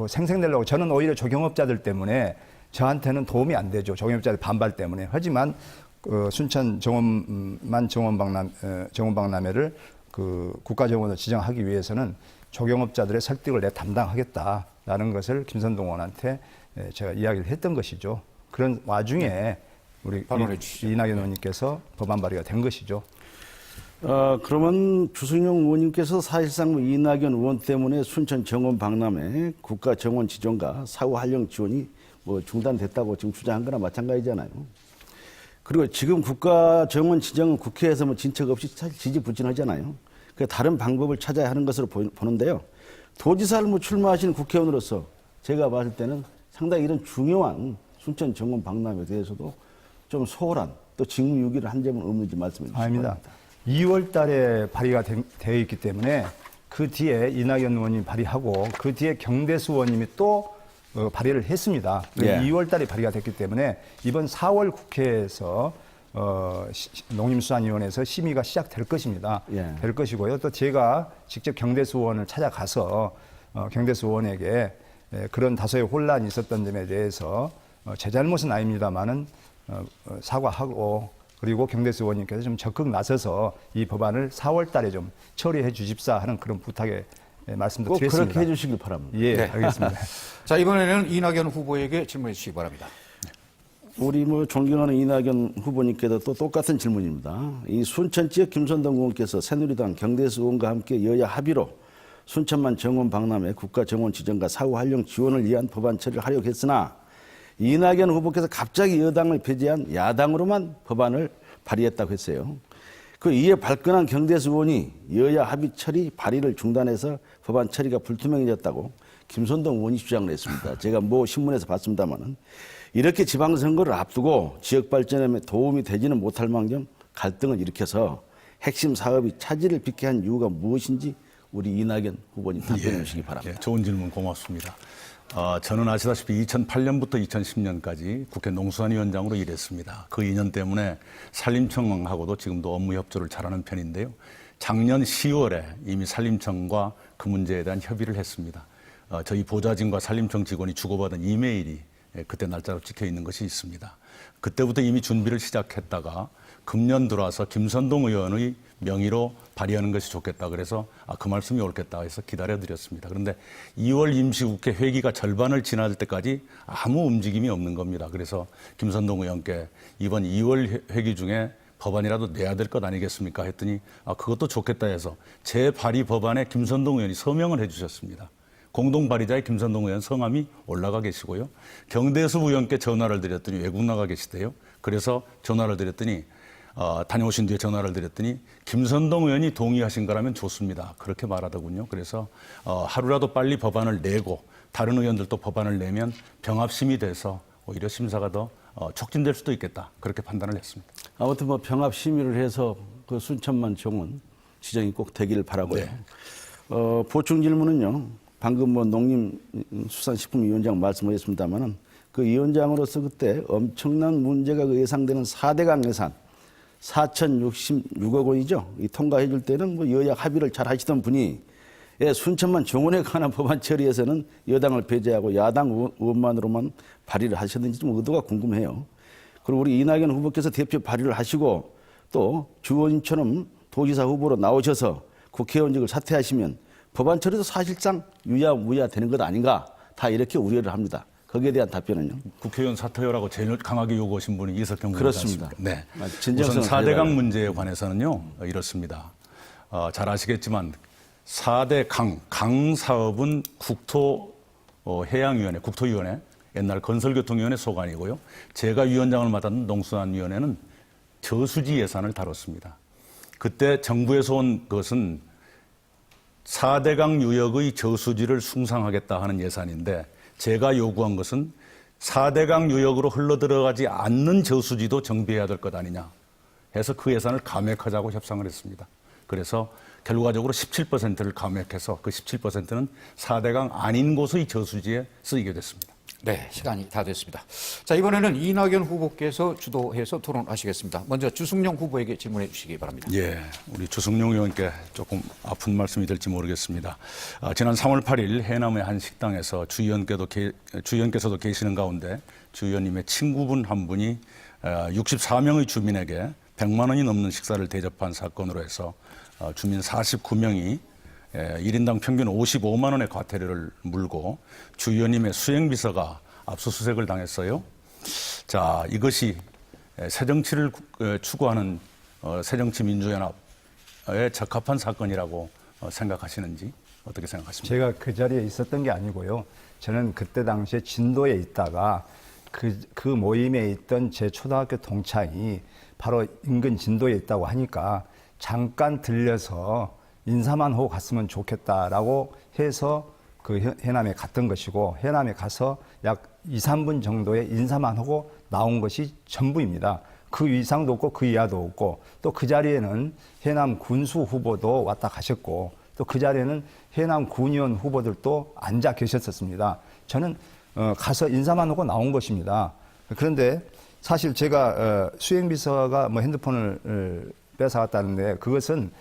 생색내려고 저는 오히려 조경업자들 때문에 저한테는 도움이 안 되죠. 조경업자들 반발 때문에. 하지만 순천 정원박람회를 그 국가정원으로 지정하기 위해서는 조경업자들의 설득을 내 담당하겠다라는 것을 김선동 의원한테 제가 이야기를 했던 것이죠. 그런 와중에 우리 이낙연 의원님께서 법안 발의가 된 것이죠. 그러면 주승용 의원님께서 사실상 이낙연 의원 때문에 순천 정원 박람회 국가 정원 지정과 사후 활용 지원이 중단됐다고 지금 주장한 거나 마찬가지잖아요. 그리고 지금 국가 정원 지정은 국회에서 진척 없이 사실 지지부진하잖아요. 그 다른 방법을 찾아야 하는 것으로 보는데요. 도지사를 출마하신 국회의원으로서 제가 봤을 때는 상당히 이런 중요한 순천 정원 박람회에 대해서도 좀 소홀한 또 직무유기를 한 점은 없는지 말씀해 주시기 아닙니다. 바랍니다. 2월 달에 발의가 되어 있기 때문에 그 뒤에 이낙연 의원이 발의하고 그 뒤에 경대수 의원님이 또 발의를 했습니다. 예. 2월 달에 발의가 됐기 때문에 이번 4월 국회에서 농림수산위원회에서 심의가 시작될 것입니다. 예. 될 것이고요. 또 제가 직접 경대수 의원을 찾아가서 경대수 의원에게 그런 다소의 혼란이 있었던 점에 대해서 제 잘못은 아닙니다만은 사과하고 그리고 경대수 의원님께서 좀 적극 나서서 이 법안을 4월 달에 좀 처리해 주십사 하는 그런 부탁의 말씀도 꼭 드렸습니다. 그렇게 해 주시길 바랍니다. 예, 알겠습니다. 자, 이번에는 이낙연 후보에게 질문해 주시기 바랍니다. 우리 존경하는 이낙연 후보님께도 또 똑같은 질문입니다. 이 순천 지역 김선동 의원께서 새누리당 경대수 의원과 함께 여야 합의로 순천만 정원 박람회 국가 정원 지정과 사후 활용 지원을 위한 법안 처리를 하려고 했으나 이낙연 후보께서 갑자기 여당을 배제한 야당으로만 법안을 발의했다고 했어요. 그 이에 발끈한 경대수 의원이 여야 합의 처리 발의를 중단해서 법안 처리가 불투명해졌다고 김선동 의원이 주장을 했습니다. 제가 신문에서 봤습니다만은 이렇게 지방선거를 앞두고 지역 발전에 도움이 되지는 못할 망정 갈등을 일으켜서 핵심 사업이 차질을 빚게 한 이유가 무엇인지 우리 이낙연 후보님 답변해 주시기 바랍니다. 좋은 질문 고맙습니다. 저는 아시다시피 2008년부터 2010년까지 국회 농수산위원장으로 일했습니다. 그 2년 때문에 산림청하고도 지금도 업무 협조를 잘하는 편인데요. 작년 10월에 이미 산림청과 그 문제에 대한 협의를 했습니다. 저희 보좌진과 산림청 직원이 주고받은 이메일이 그때 날짜로 찍혀 있는 것이 있습니다. 그때부터 이미 준비를 시작했다가 금년 들어와서 김선동 의원의 명의로 발의하는 것이 좋겠다 그래서 그 말씀이 옳겠다 해서 기다려드렸습니다. 그런데 2월 임시국회 회기가 절반을 지날 때까지 아무 움직임이 없는 겁니다. 그래서 김선동 의원께 이번 2월 회기 중에 법안이라도 내야 될 것 아니겠습니까 했더니 그것도 좋겠다 해서 제 발의 법안에 김선동 의원이 서명을 해 주셨습니다. 공동 발의자의 김선동 의원 성함이 올라가 계시고요. 경대수 의원께 전화를 드렸더니 외국 나가 계시대요. 그래서 전화를 드렸더니 다녀오신 뒤에 전화를 드렸더니 김선동 의원이 동의하신 거라면 좋습니다. 그렇게 말하더군요. 그래서 하루라도 빨리 법안을 내고 다른 의원들도 법안을 내면 병합심이 돼서 오히려 심사가 더 촉진될 수도 있겠다. 그렇게 판단을 했습니다. 아무튼 병합 심의를 해서 그 순천만 정원 지정이 꼭 되기를 바라고요. 네. 보충 질문은요. 방금 농림수산식품위원장 말씀하셨습니다만은 그 위원장으로서 그때 엄청난 문제가 예상되는 4대강 예산 4,066억 원이죠. 이 통과해 줄 때는 여야 합의를 잘 하시던 분이 순천만 정원에 관한 법안 처리에서는 여당을 배제하고 야당 의원만으로만 발의를 하셨는지 좀 의도가 궁금해요. 그리고 우리 이낙연 후보께서 대표 발의를 하시고 또 주 의원님처럼 도지사 후보로 나오셔서 국회의원직을 사퇴하시면 법안 처리도 사실상 유야무야 되는 것 아닌가 다 이렇게 우려를 합니다. 거기에 대한 답변은요? 국회의원 사퇴하라고 제일 강하게 요구하신 분이 이석경 그렇습니다. 네. 진정성을 우선 4대강 가져가야 문제에 관해서는요, 이렇습니다. 잘 아시겠지만 4대 강 사업은 해양위원회, 국토위원회, 옛날 건설교통위원회 소관이고요. 제가 위원장을 맡았던 농수산위원회는 저수지 예산을 다뤘습니다. 그때 정부에서 온 것은 4대강 유역의 저수지를 숭상하겠다 하는 예산인데 제가 요구한 것은 4대강 유역으로 흘러들어가지 않는 저수지도 정비해야 될 것 아니냐 해서 그 예산을 감액하자고 협상을 했습니다. 그래서 결과적으로 17%를 감액해서 그 17%는 4대강 아닌 곳의 저수지에 쓰이게 됐습니다. 네, 시간이 다 됐습니다. 자, 이번에는 이낙연 후보께서 주도해서 토론하시겠습니다. 먼저 주승용 후보에게 질문해 주시기 바랍니다. 예, 우리 주승용 의원께 조금 아픈 말씀이 될지 모르겠습니다. 지난 3월 8일 해남의 한 식당에서 주 의원께서도 계시는 가운데 주 의원님의 친구분 한 분이 64명의 주민에게 100만 원이 넘는 식사를 대접한 사건으로 해서 주민 49명이 1인당 평균 55만 원의 과태료를 물고 주 의원님의 수행비서가 압수수색을 당했어요. 자, 이것이 새정치를 추구하는 새정치민주연합에 적합한 사건이라고 생각하시는지 어떻게 생각하십니까? 제가 그 자리에 있었던 게 아니고요. 저는 그때 당시에 진도에 있다가 그 모임에 있던 제 초등학교 동창이 바로 인근 진도에 있다고 하니까 잠깐 들려서 인사만 하고 갔으면 좋겠다라고 해서 그 해남에 갔던 것이고, 해남에 가서 약 2, 3분 정도의 인사만 하고 나온 것이 전부입니다. 그 이상도 없고 그 이하도 없고, 또 그 자리에는 해남 군수 후보도 왔다 가셨고, 또 그 자리에는 해남 군의원 후보들도 앉아 계셨었습니다. 저는 가서 인사만 하고 나온 것입니다. 그런데 사실 제가 수행비서가 뭐 핸드폰을 뺏어갔다는데, 그것은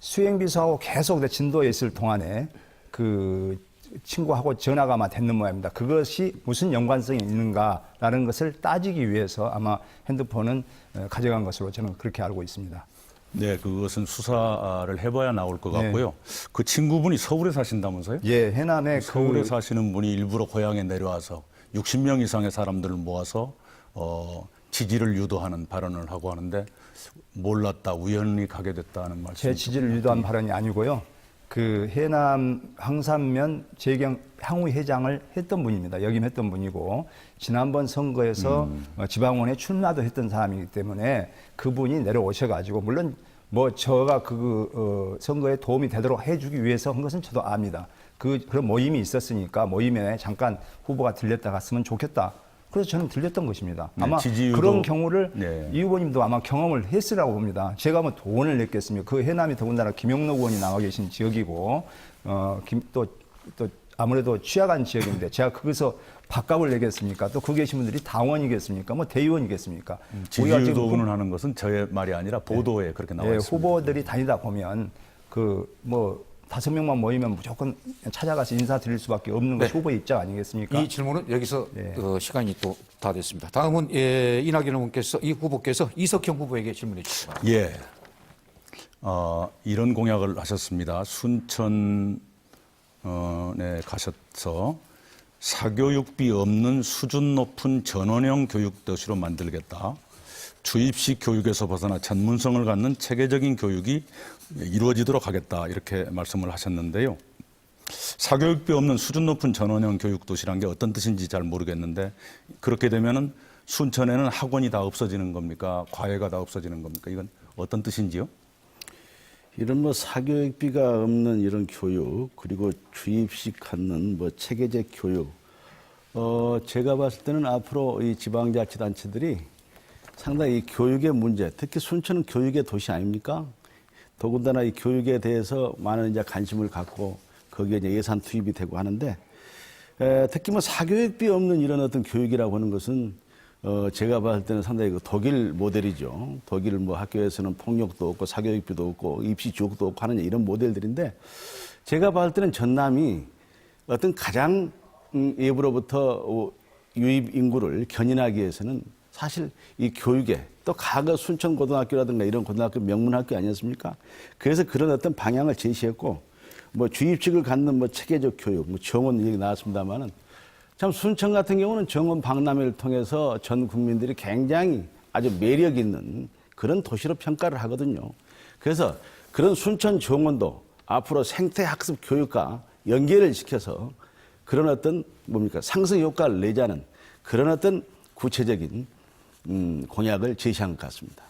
수행비서하고 계속 진도에 있을 동안에 그 친구하고 전화가 아마 됐는 모양입니다. 그것이 무슨 연관성이 있는가라는 것을 따지기 위해서 아마 핸드폰은 가져간 것으로 저는 그렇게 알고 있습니다. 네, 그것은 수사를 해봐야 나올 것 같고요. 그 친구분이 서울에 사신다면서요? 예, 해남에 서울에 사시는 분이 일부러 고향에 내려와서 60명 이상의 사람들을 모아서 지지를 유도하는 발언을 하고 하는데 몰랐다, 우연히 가게 됐다는 말씀. 제 지지를 유도한 발언이 아니고요. 그 해남 항산면 재경 향후회장을 했던 분입니다. 역임했던 분이고, 지난번 선거에서 지방원에 출마도 했던 사람이기 때문에 그분이 내려오셔가지고, 물론 뭐 저가 그 선거에 도움이 되도록 해주기 위해서 한 것은 저도 압니다. 그런 모임이 있었으니까 모임에 잠깐 후보가 들렸다 갔으면 좋겠다. 그래서 저는 들렸던 것입니다. 아마 그런 경우를 이 후보님도 아마 경험을 했으라고 봅니다. 제가 뭐 돈을 냈겠습니까? 그 해남이 더군다나 김용록 의원이 나와 계신 지역이고, 또 아무래도 취약한 지역인데 제가 거기서 밥값을 내겠습니까? 또 거기 계신 분들이 당원이겠습니까? 뭐 대의원이겠습니까? 지지유도를 하는 것은 저의 말이 아니라 보도에 그렇게 나와 있습니다. 후보들이 다니다 보면 뭐 5명만 모이면 무조건 찾아가서 인사드릴 수밖에 없는 것이 후보의 입장 아니겠습니까? 이 질문은 여기서 시간이 또 다 됐습니다. 다음은 이낙연 후보께서 이석형 후보에게 질문해 주시기 바랍니다. 예, 이런 공약을 하셨습니다. 순천에 가셔서 사교육비 없는 수준 높은 전원형 교육도시로 만들겠다. 주입식 교육에서 벗어나 전문성을 갖는 체계적인 교육이 이루어지도록 하겠다, 이렇게 말씀을 하셨는데요. 사교육비 없는 수준 높은 전원형 교육도시란 게 어떤 뜻인지 잘 모르겠는데, 그렇게 되면은 순천에는 학원이 다 없어지는 겁니까? 과외가 다 없어지는 겁니까? 이건 어떤 뜻인지요? 이런 뭐 사교육비가 없는 이런 교육, 그리고 주입식 갖는 뭐 체계적 교육, 제가 봤을 때는 앞으로 이 지방자치단체들이 상당히 이 교육의 문제, 특히 순천은 교육의 도시 아닙니까? 더군다나 이 교육에 대해서 많은 이제 관심을 갖고 거기에 이제 예산 투입이 되고 하는데, 특히 뭐 사교육비 없는 이런 어떤 교육이라고 하는 것은 제가 봤을 때는 상당히 그 독일 모델이죠. 독일 뭐 학교에서는 폭력도 없고 사교육비도 없고 입시 지옥도 없고 하는 이런 모델들인데, 제가 봤을 때는 전남이 어떤 가장 예부로부터 유입 인구를 견인하기 위해서는 사실 이 교육에, 또 과거 순천고등학교라든가 이런 고등학교 명문학교 아니었습니까? 그래서 그런 어떤 방향을 제시했고, 뭐 주입식을 갖는 뭐 체계적 교육, 뭐 정원 얘기 나왔습니다만은 참 순천 같은 경우는 정원 박람회를 통해서 전 국민들이 굉장히 아주 매력 있는 그런 도시로 평가를 하거든요. 그래서 그런 순천 정원도 앞으로 생태학습 교육과 연계를 시켜서 그런 어떤 뭡니까 상승 효과를 내자는 그런 어떤 구체적인 공약을 제시한 것 같습니다.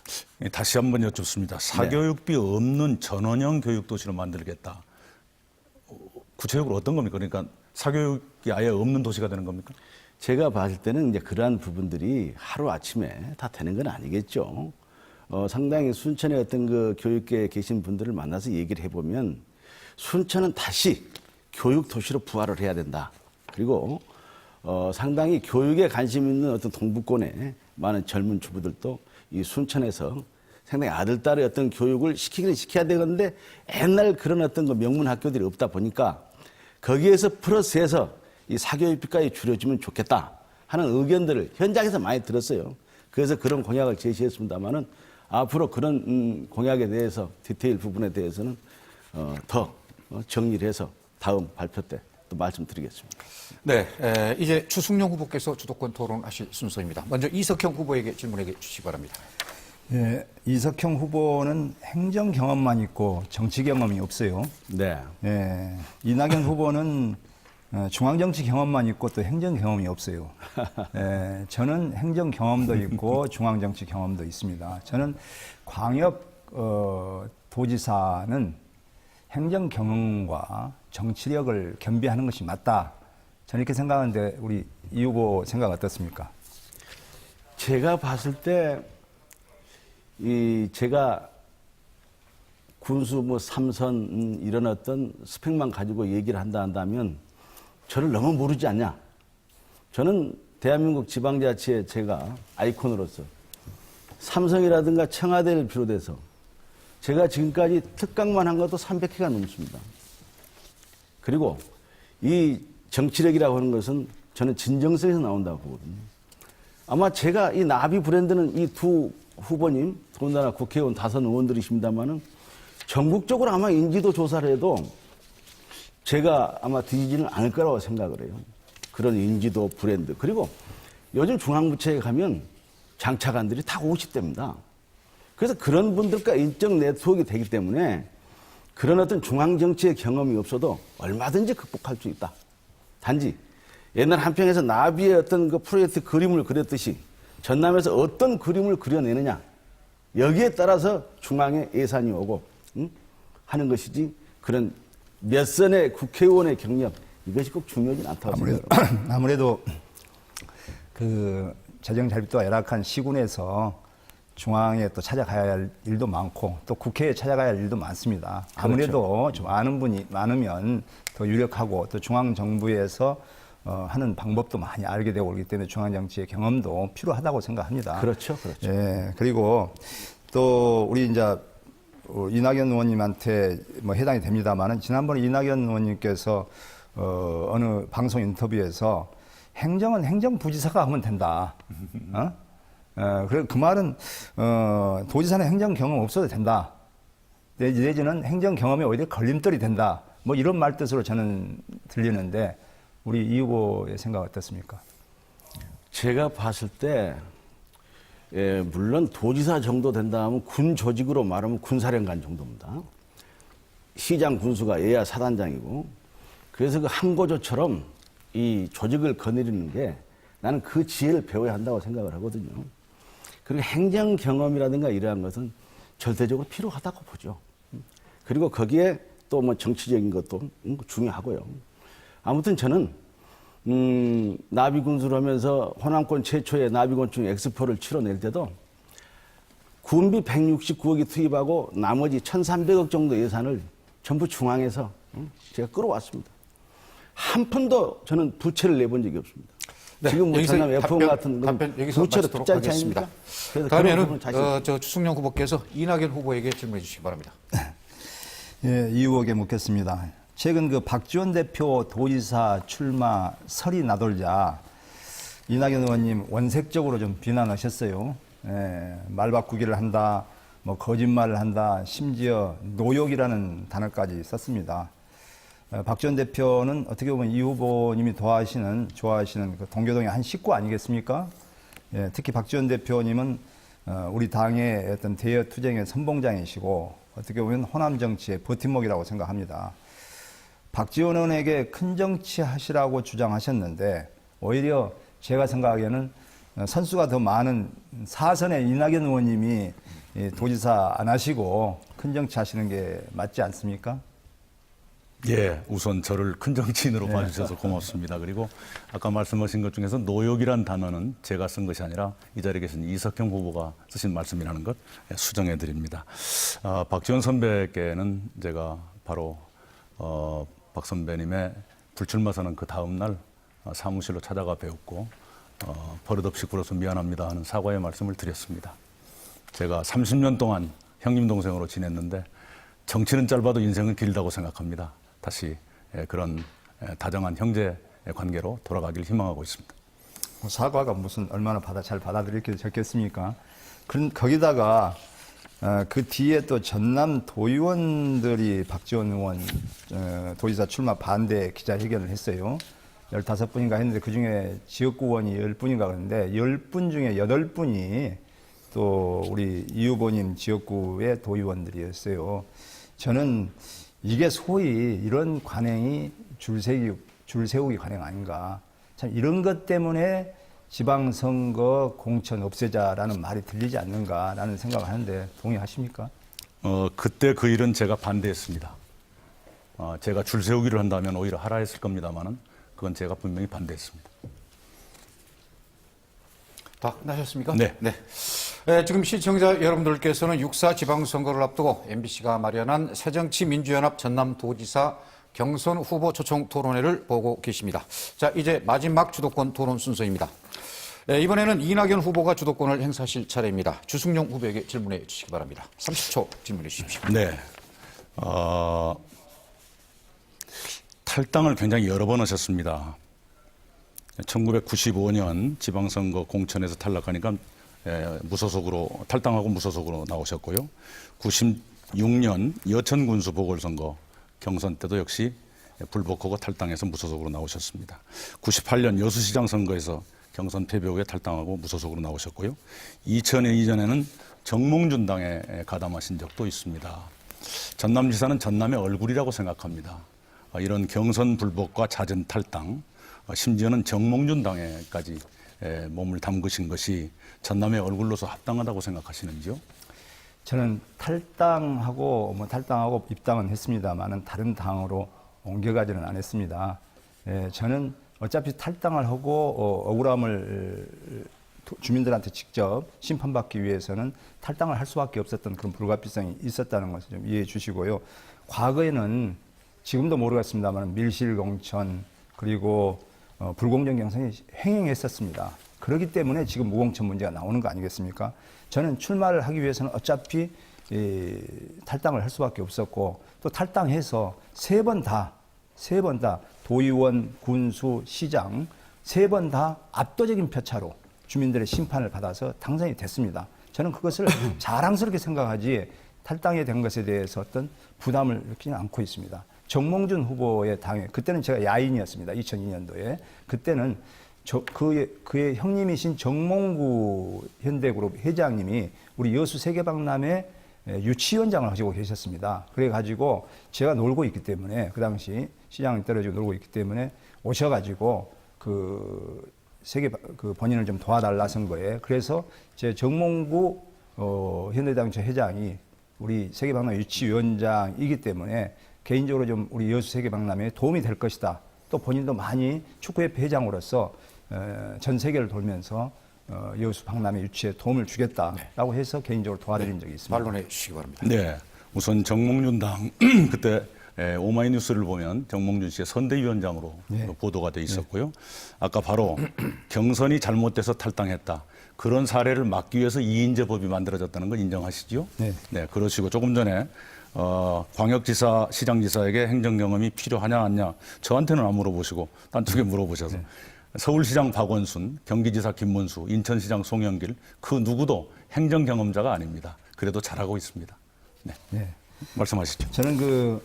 다시 한번 여쭙습니다. 사교육비 없는 전원형 교육도시를 만들겠다. 구체적으로 어떤 겁니까? 그러니까 사교육이 아예 없는 도시가 되는 겁니까? 제가 봤을 때는 이제 그러한 부분들이 하루 아침에 다 되는 건 아니겠죠. 상당히 순천의 어떤 그 교육계에 계신 분들을 만나서 얘기를 해보면 순천은 다시 교육 도시로 부활을 해야 된다. 그리고 상당히 교육에 관심 있는 어떤 동부권의 많은 젊은 주부들도 이 순천에서 상당히 아들, 딸의 어떤 교육을 시키기는 시켜야 되는데 옛날 그런 어떤 그 명문 학교들이 없다 보니까 거기에서 플러스해서 이 사교육비까지 줄여주면 좋겠다 하는 의견들을 현장에서 많이 들었어요. 그래서 그런 공약을 제시했습니다만은 앞으로 그런 공약에 대해서 디테일 부분에 대해서는 더 정리를 해서 다음 발표 때 또 말씀드리겠습니다. 네, 이제 추승용 후보께서 주도권 토론하실 순서입니다. 먼저 이석형 후보에게 질문해 주시기 바랍니다. 예, 이석형 후보는 행정 경험만 있고 정치 경험이 없어요. 네. 예, 이낙연 후보는 중앙정치 경험만 있고 또 행정 경험이 없어요. 예, 저는 행정 경험도 있고 중앙정치 경험도 있습니다. 저는 광역 도지사는 행정 경험과 정치력을 겸비하는 것이 맞다. 저는 이렇게 생각하는데 우리 이 후보 생각 어떻습니까? 제가 봤을 때 제가 군수 뭐 삼선 이런 어떤 스펙만 가지고 얘기를 한다면 저를 너무 모르지 않냐. 저는 대한민국 지방자치의 제가 아이콘으로서 삼성이라든가 청와대를 비롯해서 제가 지금까지 특강만 한 것도 300회가 넘습니다. 그리고 이 정치력이라고 하는 것은 저는 진정성에서 나온다고 보거든요. 아마 제가 이 나비 브랜드는 이 두 후보님, 더군다나 국회의원 다선 의원들이십니다만은 전국적으로 아마 인지도 조사를 해도 제가 아마 뒤지지는 않을 거라고 생각을 해요. 그런 인지도 브랜드. 그리고 요즘 중앙부처에 가면 장차관들이 다 50대입니다. 그래서 그런 분들과 일정 네트워크가 되기 때문에 그런 어떤 중앙정치의 경험이 없어도 얼마든지 극복할 수 있다. 단지 옛날 한평에서 나비의 어떤 그 프로젝트 그림을 그렸듯이 전남에서 어떤 그림을 그려내느냐. 여기에 따라서 중앙에 예산이 오고 하는 것이지 그런 몇 선의 국회의원의 경력 이것이 꼭 중요하진 않다고 생각합니다. 아무래도 그 재정 자립도가 열악한 시군에서 중앙에 또 찾아가야 할 일도 많고 또 국회에 찾아가야 할 일도 많습니다. 아무래도 좀 아는 분이 많으면 더 유력하고 또 중앙 정부에서 하는 방법도 많이 알게 되고 그렇기 때문에 중앙 정치의 경험도 필요하다고 생각합니다. 그렇죠, 그렇죠. 예, 그리고 또 우리 이제 이낙연 의원님한테 뭐 해당이 됩니다만은 지난번에 이낙연 의원님께서 어느 방송 인터뷰에서 행정은 행정부지사가 하면 된다. 그래 그 말은 도지사는 행정 경험 없어도 된다. 내지는 행정 경험이 오히려 걸림돌이 된다. 뭐 이런 말 뜻으로 저는 들리는데 우리 이 후보의 생각 어떻습니까? 제가 봤을 때 물론 도지사 정도 된다 하면 군 조직으로 말하면 군사령관 정도입니다. 시장 군수가 예야 사단장이고 그래서 그 항고조처럼 이 조직을 거느리는 게 나는 그 지혜를 배워야 한다고 생각을 하거든요. 그리고 행정 경험이라든가 이러한 것은 절대적으로 필요하다고 보죠. 그리고 거기에 또 뭐 정치적인 것도 중요하고요. 아무튼 저는 나비군수를 하면서 호남권 최초의 나비곤충 엑스포를 치러낼 때도 군비 169억이 투입하고 나머지 1,300억 정도 예산을 전부 중앙에서 제가 끌어왔습니다. 한 푼도 저는 부채를 내본 적이 없습니다. 네, 지금 뭐 전남 F1 같은 답변 여기서 부채로 마치도록 빚지 하겠습니다. 않습니까? 그래서 다음에는 자신... 저 추승용 후보께서 이낙연 후보에게 질문해 주시기 바랍니다. 예, 이 후보에게 묻겠습니다. 최근 그 박지원 대표 도지사 출마 설이 나돌자 이낙연 의원님 원색적으로 좀 비난하셨어요. 예, 말 바꾸기를 한다, 뭐 거짓말을 한다, 심지어 노욕이라는 단어까지 썼습니다. 박 전 대표는 어떻게 보면 이 후보님이 좋아하시는 그 동교동의 한 식구 아니겠습니까? 예, 특히 박 전 대표님은 우리 당의 어떤 대여 투쟁의 선봉장이시고 어떻게 보면 호남 정치의 버팀목이라고 생각합니다. 박지원 의원에게 큰 정치 하시라고 주장하셨는데 오히려 제가 생각하기에는 선수가 더 많은 사선의 이낙연 의원님이 도지사 안 하시고 큰 정치 하시는 게 맞지 않습니까? 예, 우선 저를 큰 정치인으로 봐주셔서 고맙습니다. 그리고 아까 말씀하신 것 중에서 노역이란 단어는 제가 쓴 것이 아니라 이 자리에 계신 이석형 후보가 쓰신 말씀이라는 것 수정해 드립니다. 박지원 선배께는 제가 바로 박 선배님의 불출마 선언 그 다음 날 사무실로 찾아가 뵙고 버릇없이 굴어서 미안합니다 하는 사과의 말씀을 드렸습니다. 제가 30년 동안 형님 동생으로 지냈는데 정치는 짧아도 인생은 길다고 생각합니다. 다시 그런 다정한 형제 관계로 돌아가길 희망하고 있습니다. 사과가 무슨 얼마나 잘 받아들이게 됐겠습니까? 거기다가 그 뒤에 또 전남 도의원들이 박지원 의원 도지사 출마 반대 기자회견을 했어요. 15분인가 했는데 그중에 지역구 의원이 10분인가 그랬는데 10분 중에 8분이 또 우리 이 후보님 지역구의 도의원들이었어요. 저는 이게 소위 이런 관행이 줄 세우기 관행 아닌가. 참 이런 것 때문에 지방선거 공천 없애자라는 말이 들리지 않는가라는 생각을 하는데 동의하십니까? 그때 그 일은 제가 반대했습니다. 제가 줄 세우기를 한다면 오히려 하라 했을 겁니다만은 그건 제가 분명히 반대했습니다. 다 끝나셨습니까? 네. 지금 시청자 여러분들께서는 6.4 지방선거를 앞두고 MBC가 마련한 새정치민주연합 전남도지사 경선 후보 초청 토론회를 보고 계십니다. 자, 이제 마지막 주도권 토론 순서입니다. 이번에는 이낙연 후보가 주도권을 행사하실 차례입니다. 주승용 후보에게 질문해 주시기 바랍니다. 30초 질문해 주십시오. 네. 탈당을 굉장히 여러 번 하셨습니다. 1995년 지방선거 공천에서 탈락하니까 무소속으로 탈당하고 무소속으로 나오셨고요. 96년 여천군수 보궐선거 경선 때도 역시 불복하고 탈당해서 무소속으로 나오셨습니다. 98년 여수시장 선거에서 경선 패배 후에 탈당하고 무소속으로 나오셨고요. 2000년 이전에는 정몽준 당에 가담하신 적도 있습니다. 전남지사는 전남의 얼굴이라고 생각합니다. 이런 경선 불복과 잦은 탈당, 심지어는 정몽준 당에까지 몸을 담그신 것이 전남의 얼굴로서 합당하다고 생각하시는지요? 저는 탈당하고 입당은 했습니다만은 다른 당으로 옮겨가지는 않았습니다. 저는 어차피 탈당을 하고 억울함을 주민들한테 직접 심판받기 위해서는 탈당을 할 수밖에 없었던 그런 불가피성이 있었다는 것을 좀 이해해 주시고요. 과거에는 지금도 모르겠습니다만 밀실공천 그리고 불공정 경선이 횡행했었습니다. 그렇기 때문에 지금 무공천 문제가 나오는 거 아니겠습니까? 저는 출마를 하기 위해서는 어차피 탈당을 할 수밖에 없었고 또 탈당해서 세 번 다 도의원, 군수, 시장 세 번 다 압도적인 표차로 주민들의 심판을 받아서 당선이 됐습니다. 저는 그것을 자랑스럽게 생각하지 탈당이 된 것에 대해서 어떤 부담을 느끼지 않고 있습니다. 정몽준 후보의 당에 그때는 제가 야인이었습니다. 2002년도에 그때는 그의 형님이신 정몽구 현대그룹 회장님이 우리 여수 세계박람회 유치위원장을 하시고 계셨습니다. 그래가지고 제가 놀고 있기 때문에 그 당시 시장을 떨어지고 놀고 있기 때문에 오셔가지고 그 본인을 좀 도와달라 선거에 그래서 제 정몽구 현대당 회장이 우리 세계박람회 유치위원장이기 때문에 개인적으로 좀 우리 여수 세계박람회에 도움이 될 것이다. 또 본인도 많이 축구협회 회장으로서 전 세계를 돌면서 여수 박람회 유치에 도움을 주겠다라고 해서 개인적으로 도와드린 적이 있습니다. 반론해 주시기 바랍니다. 네. 우선 정몽준 당 그때 오마이뉴스를 보면 정몽준 씨의 선대위원장으로 보도가 돼 있었고요. 아까 바로 경선이 잘못돼서 탈당했다. 그런 사례를 막기 위해서 이인제 법이 만들어졌다는 건 인정하시죠? 네. 네, 그러시고 조금 전에 광역지사, 시장지사에게 행정 경험이 필요하냐 아니냐 저한테는 안 물어보시고 딴 쪽에 물어보셔서 서울시장 박원순, 경기지사 김문수, 인천시장 송영길 그 누구도 행정 경험자가 아닙니다. 그래도 잘하고 있습니다. 네. 네. 말씀하시죠. 저는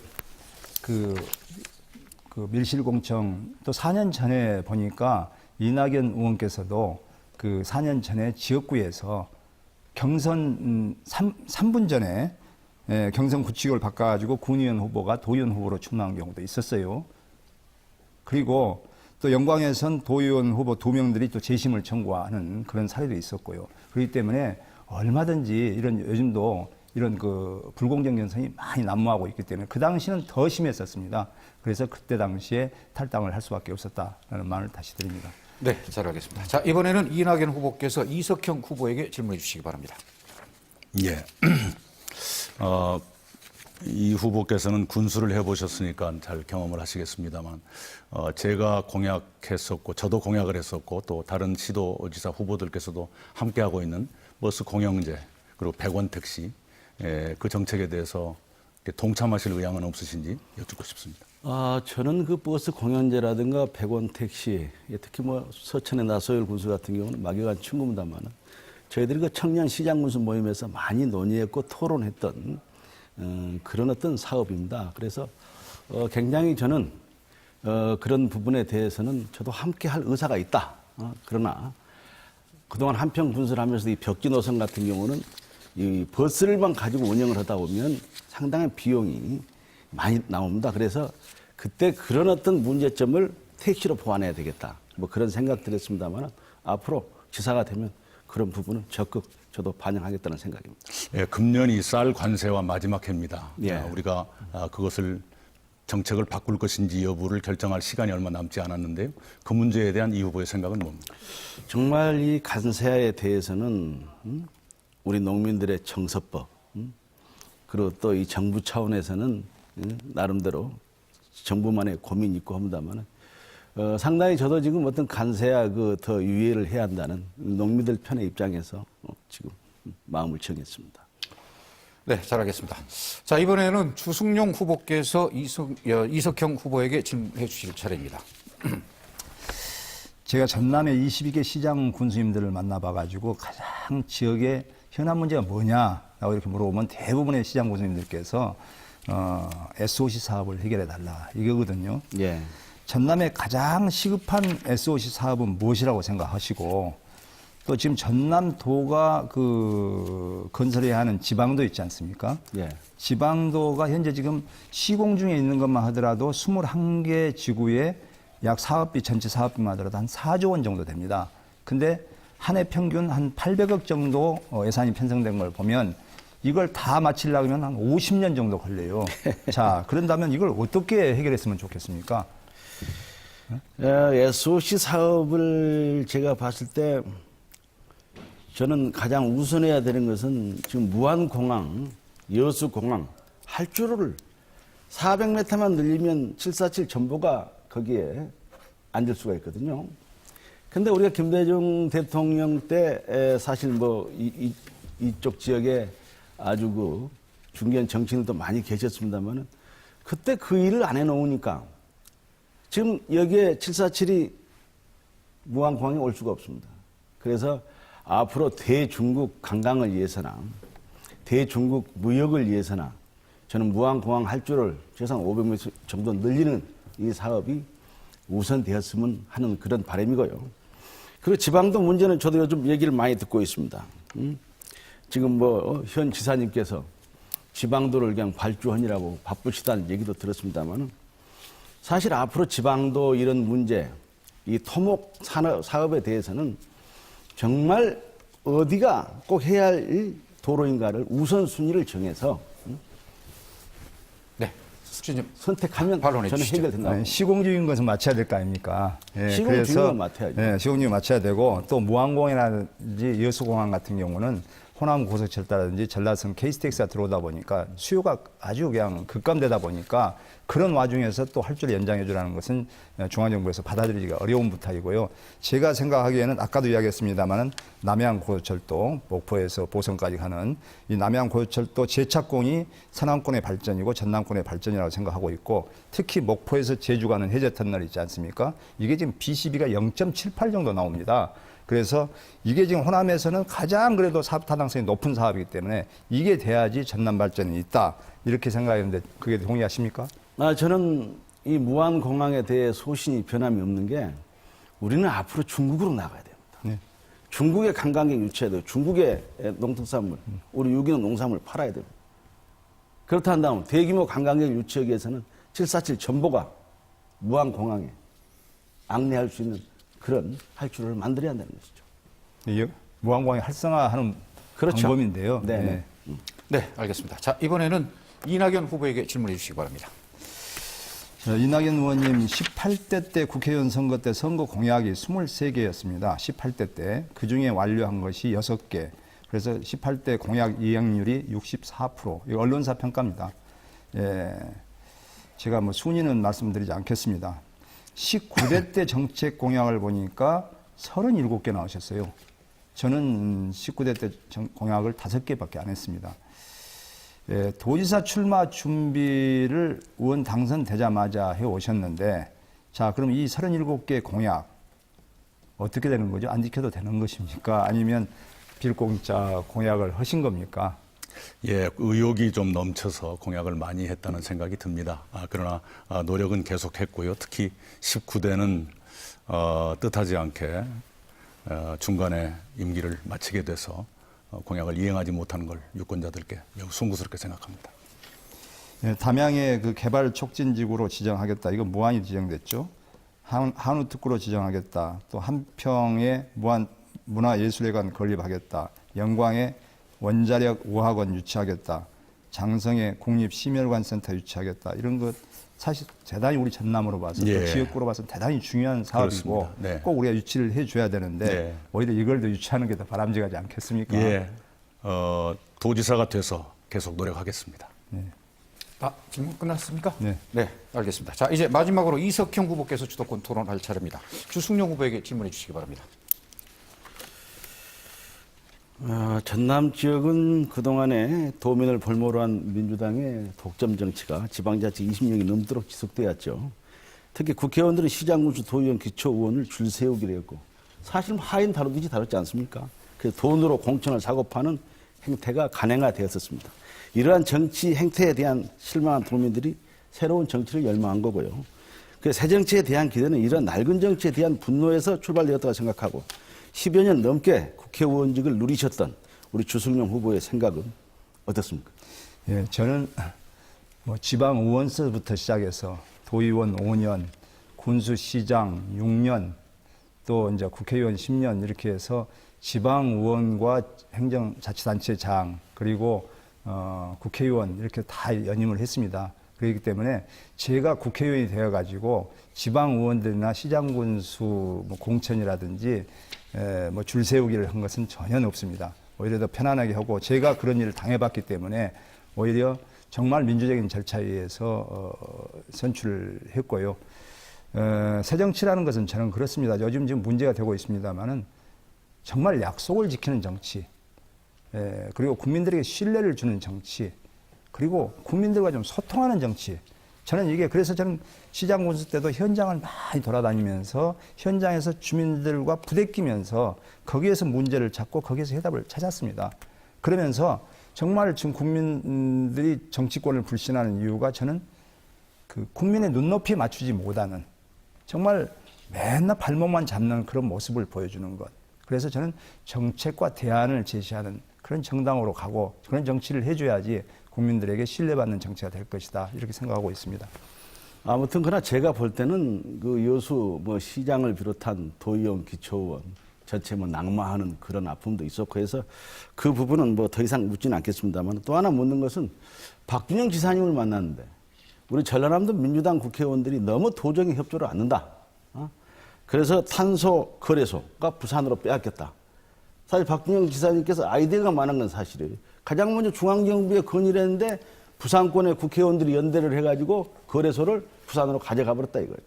그 밀실공청 또 4년 전에 보니까 이낙연 의원께서도 그 4년 전에 지역구에서 경선 3분 전에 경선 구칙을 바꿔가지고 군의원 후보가 도의원 후보로 출마한 경우도 있었어요. 그리고 또 영광에선 도의원 후보 2명들이 또 재심을 청구하는 그런 사례도 있었고요. 그렇기 때문에 얼마든지 이런 요즘도 이런 그 불공정 경선이 많이 난무하고 있기 때문에 그 당시는 더 심했었습니다. 그래서 그때 당시에 탈당을 할 수밖에 없었다라는 말을 다시 드립니다. 네, 잘 알겠습니다. 자, 이번에는 이낙연 후보께서 이석형 후보에게 질문해 주시기 바랍니다. 예. 이 후보께서는 군수를 해보셨으니까 잘 경험을 하시겠습니다만, 제가 공약했었고, 저도 공약을 했었고, 또 다른 시도지사 후보들께서도 함께하고 있는 버스 공영제, 그리고 100원 택시, 그 정책에 대해서 동참하실 의향은 없으신지 여쭙고 싶습니다. 저는 그 버스 공연제라든가 100원 택시, 특히 뭐 서천의 나소열 군수 같은 경우는 막연한 친구입니다만은 저희들이 그 청년 시장 군수 모임에서 많이 논의했고 토론했던 그런 어떤 사업입니다. 그래서 굉장히 저는 그런 부분에 대해서는 저도 함께 할 의사가 있다. 그러나 그동안 한평 군수를 하면서 이 벽지 노선 같은 경우는 이 버스를만 가지고 운영을 하다 보면 상당한 비용이 많이 나옵니다. 그래서 그때 그런 어떤 문제점을 택시로 보완해야 되겠다. 뭐 그런 생각들을 했습니다만 앞으로 지사가 되면 그런 부분은 적극 저도 반영하겠다는 생각입니다. 예, 금년이 쌀 관세와 마지막 해입니다. 예. 우리가 그것을 정책을 바꿀 것인지 여부를 결정할 시간이 얼마 남지 않았는데요. 그 문제에 대한 이 후보의 생각은 뭡니까? 정말 이 관세에 대해서는 우리 농민들의 정서법 그리고 또 이 정부 차원에서는 나름대로 정부만의 고민이 있고 합니다만 상당히 저도 지금 어떤 관세야 더 유예를 해야 한다는 농민들 편의 입장에서 지금 마음을 정했습니다. 네, 잘 알겠습니다. 자, 이번에는 주승용 후보께서 이석형 후보에게 질문해 주실 차례입니다. 제가 전남의 22개 시장 군수님들을 만나봐가지고 가장 지역의 현안 문제가 뭐냐라고 이렇게 물어보면 대부분의 시장 군수님들께서 SOC 사업을 해결해 달라 이거거든요. 예. 전남의 가장 시급한 SOC 사업은 무엇이라고 생각하시고 또 지금 전남도가 그 건설해야 하는 지방도 있지 않습니까? 예. 지방도가 현재 지금 시공 중에 있는 것만 하더라도 21개 지구에 약 사업비 전체 사업비만 하더라도 한 4조 원 정도 됩니다. 근데 한 해 평균 한 800억 정도 예산이 편성된 걸 보면 이걸 다 마치려면 한 50년 정도 걸려요. 자, 그런다면 이걸 어떻게 해결했으면 좋겠습니까? SOC 사업을 제가 봤을 때 저는 가장 우선해야 되는 것은 지금 무안공항, 여수공항, 할주로를 400m만 늘리면 747 전부가 거기에 앉을 수가 있거든요. 근데 우리가 김대중 대통령 때 사실 뭐 이쪽 지역에 아주 그 중견 정치인들도 많이 계셨습니다만은 그때 그 일을 안 해놓으니까 지금 여기에 747이 무안공항에 올 수가 없습니다. 그래서 앞으로 대중국 관광을 위해서나 대중국 무역을 위해서나 저는 무안공항 할주를 최소한 500m 정도 늘리는 이 사업이 우선되었으면 하는 그런 바람이고요. 그리고 지방도 문제는 저도 요즘 얘기를 많이 듣고 있습니다. 지금 뭐 현 지사님께서 지방도를 그냥 발주헌이라고 바쁘시다는 얘기도 들었습니다만 사실 앞으로 지방도 이런 문제, 이 토목 사업에 대해서는 정말 어디가 꼭 해야 할 도로인가를 우선순위를 정해서 네, 수진님 선택하면 반론해 저는 주시죠. 해결된다고. 시공적인 것은 맞춰야 될 거 아닙니까? 예, 시공적인 건 맡아야죠. 시공적인 맞춰야 되고 또 무안공이라든지 여수공항 같은 경우는 호남 고속철도라든지 전라선 KTX가 들어오다 보니까 수요가 아주 그냥 급감되다 보니까 그런 와중에서 또 할주를 연장해 주라는 것은 중앙정부에서 받아들이기가 어려운 부탁이고요. 제가 생각하기에는 아까도 이야기했습니다마는 남해안 고속철도 목포에서 보성까지 가는 이 남해안 고속철도 재착공이 서남권의 발전이고 전남권의 발전이라고 생각하고 있고 특히 목포에서 제주 가는 해저 터널 있지 않습니까? 이게 지금 BCB가 0.78 정도 나옵니다. 그래서 이게 지금 호남에서는 가장 그래도 사업 타당성이 높은 사업이기 때문에 이게 돼야지 전남 발전이 있다. 이렇게 생각했는데 그게 동의하십니까? 저는 이 무안공항에 대해 소신이 변함이 없는 게 우리는 앞으로 중국으로 나가야 됩니다. 네. 중국의 관광객 유치해야 돼요. 중국의 농특산물, 우리 유기농 농산물 팔아야 됩니다. 그렇다 한다면 대규모 관광객 유치하기 위해서는 747 전보가 무안공항에 안내할 수 있는 그런 할줄을 만들어야 한다는 것이죠. 이 무안공항에 활성화하는 그렇죠. 방법인데요. 네. 네, 알겠습니다. 자, 이번에는 이낙연 후보에게 질문해 주시기 바랍니다. 이낙연 의원님 18대 때 국회의원 선거 때 선거 공약이 23개였습니다. 18대 때. 그중에 완료한 것이 6개. 그래서 18대 공약 이행률이 64%. 이거 언론사 평가입니다. 예, 제가 뭐 순위는 말씀드리지 않겠습니다. 19대 때 정책 공약을 보니까 37개 나오셨어요. 저는 19대 때 공약을 5개밖에 안 했습니다. 예, 도지사 출마 준비를 의원 당선되자마자 해오셨는데, 자, 그럼 이 37개 공약 어떻게 되는 거죠? 안 지켜도 되는 것입니까? 아니면 빌공짜 공약을 하신 겁니까? 예, 의욕이 좀 넘쳐서 공약을 많이 했다는 생각이 듭니다. 그러나 노력은 계속했고요. 특히 19대는 뜻하지 않게 중간에 임기를 마치게 돼서 공약을 이행하지 못하는 걸 유권자들께 매우 송구스럽게 생각합니다. 예, 담양의 그 개발 촉진지구로 지정하겠다. 이거 무안이 지정됐죠. 한우 특구로 지정하겠다. 또 한평에 무안 문화예술회관 건립하겠다. 영광에 원자력 우학원 유치하겠다. 장성에 국립심혈관센터 유치하겠다. 이런 것 사실 대단히 우리 전남으로 봐서 예. 또 지역구로 봐서 대단히 중요한 사업이고 그렇습니다. 네. 꼭 우리가 유치를 해줘야 되는데 네. 오히려 이걸 더 유치하는 게 더 바람직하지 않겠습니까? 예, 도지사가 돼서 계속 노력하겠습니다. 질문 끝났습니까? 네. 네, 알겠습니다. 자, 이제 마지막으로 이석형 후보께서 주도권 토론할 차례입니다. 주승용 후보에게 질문해 주시기 바랍니다. 전남 지역은 그동안에 도민을 볼모로 한 민주당의 독점 정치가 지방자치 20년이 넘도록 지속되었죠. 특히 국회의원들은 시장군수 도의원 기초의원을 줄 세우기로 했고 사실 하인 다루듯이 다뤘지 않습니까? 그래서 돈으로 공천을 사고 파는 행태가 간행화되었었습니다. 이러한 정치 행태에 대한 실망한 도민들이 새로운 정치를 열망한 거고요. 그래서 새 정치에 대한 기대는 이런 낡은 정치에 대한 분노에서 출발되었다고 생각하고 10여 년 넘게 국회의원직을 누리셨던 우리 주승용 후보의 생각은 어떻습니까? 예, 저는 뭐 지방 의원서부터 시작해서 도의원 5년, 군수시장 6년, 또 이제 국회의원 10년 이렇게 해서 지방 의원과 행정자치단체장 그리고 국회의원 이렇게 다 연임을 했습니다. 그렇기 때문에 제가 국회의원이 되어가지고 지방 의원들이나 시장군수 뭐 공천이라든지 뭐 줄 세우기를 한 것은 전혀 없습니다. 오히려 더 편안하게 하고 제가 그런 일을 당해봤기 때문에 오히려 정말 민주적인 절차에 의해서 선출을 했고요. 새 정치라는 것은 저는 그렇습니다. 요즘 지금 문제가 되고 있습니다만은 정말 약속을 지키는 정치, 그리고 국민들에게 신뢰를 주는 정치, 그리고 국민들과 좀 소통하는 정치. 저는 이게 그래서 저는 시장 군수 때도 현장을 많이 돌아다니면서 현장에서 주민들과 부대끼면서 거기에서 문제를 찾고 거기에서 해답을 찾았습니다. 그러면서 정말 지금 국민들이 정치권을 불신하는 이유가 저는 그 국민의 눈높이에 맞추지 못하는 정말 맨날 발목만 잡는 그런 모습을 보여주는 것. 그래서 저는 정책과 대안을 제시하는 그런 정당으로 가고 그런 정치를 해줘야지 국민들에게 신뢰받는 정치가 될 것이다. 이렇게 생각하고 있습니다. 아무튼 그러나 제가 볼 때는 그 여수 뭐 시장을 비롯한 도의원, 기초의원 전체 뭐 낙마하는 그런 아픔도 있었고 해서 그 부분은 뭐 더 이상 묻지는 않겠습니다만 또 하나 묻는 것은 박준영 지사님을 만났는데 우리 전라남도 민주당 국회의원들이 너무 도정에 협조를 않는다. 그래서 탄소 거래소가 부산으로 빼앗겼다. 사실 박준영 지사님께서 아이디어가 많은 건 사실이에요. 가장 먼저 중앙정부에 건의를 했는데 부산권의 국회의원들이 연대를 해가지고 거래소를 부산으로 가져가 버렸다 이거예요.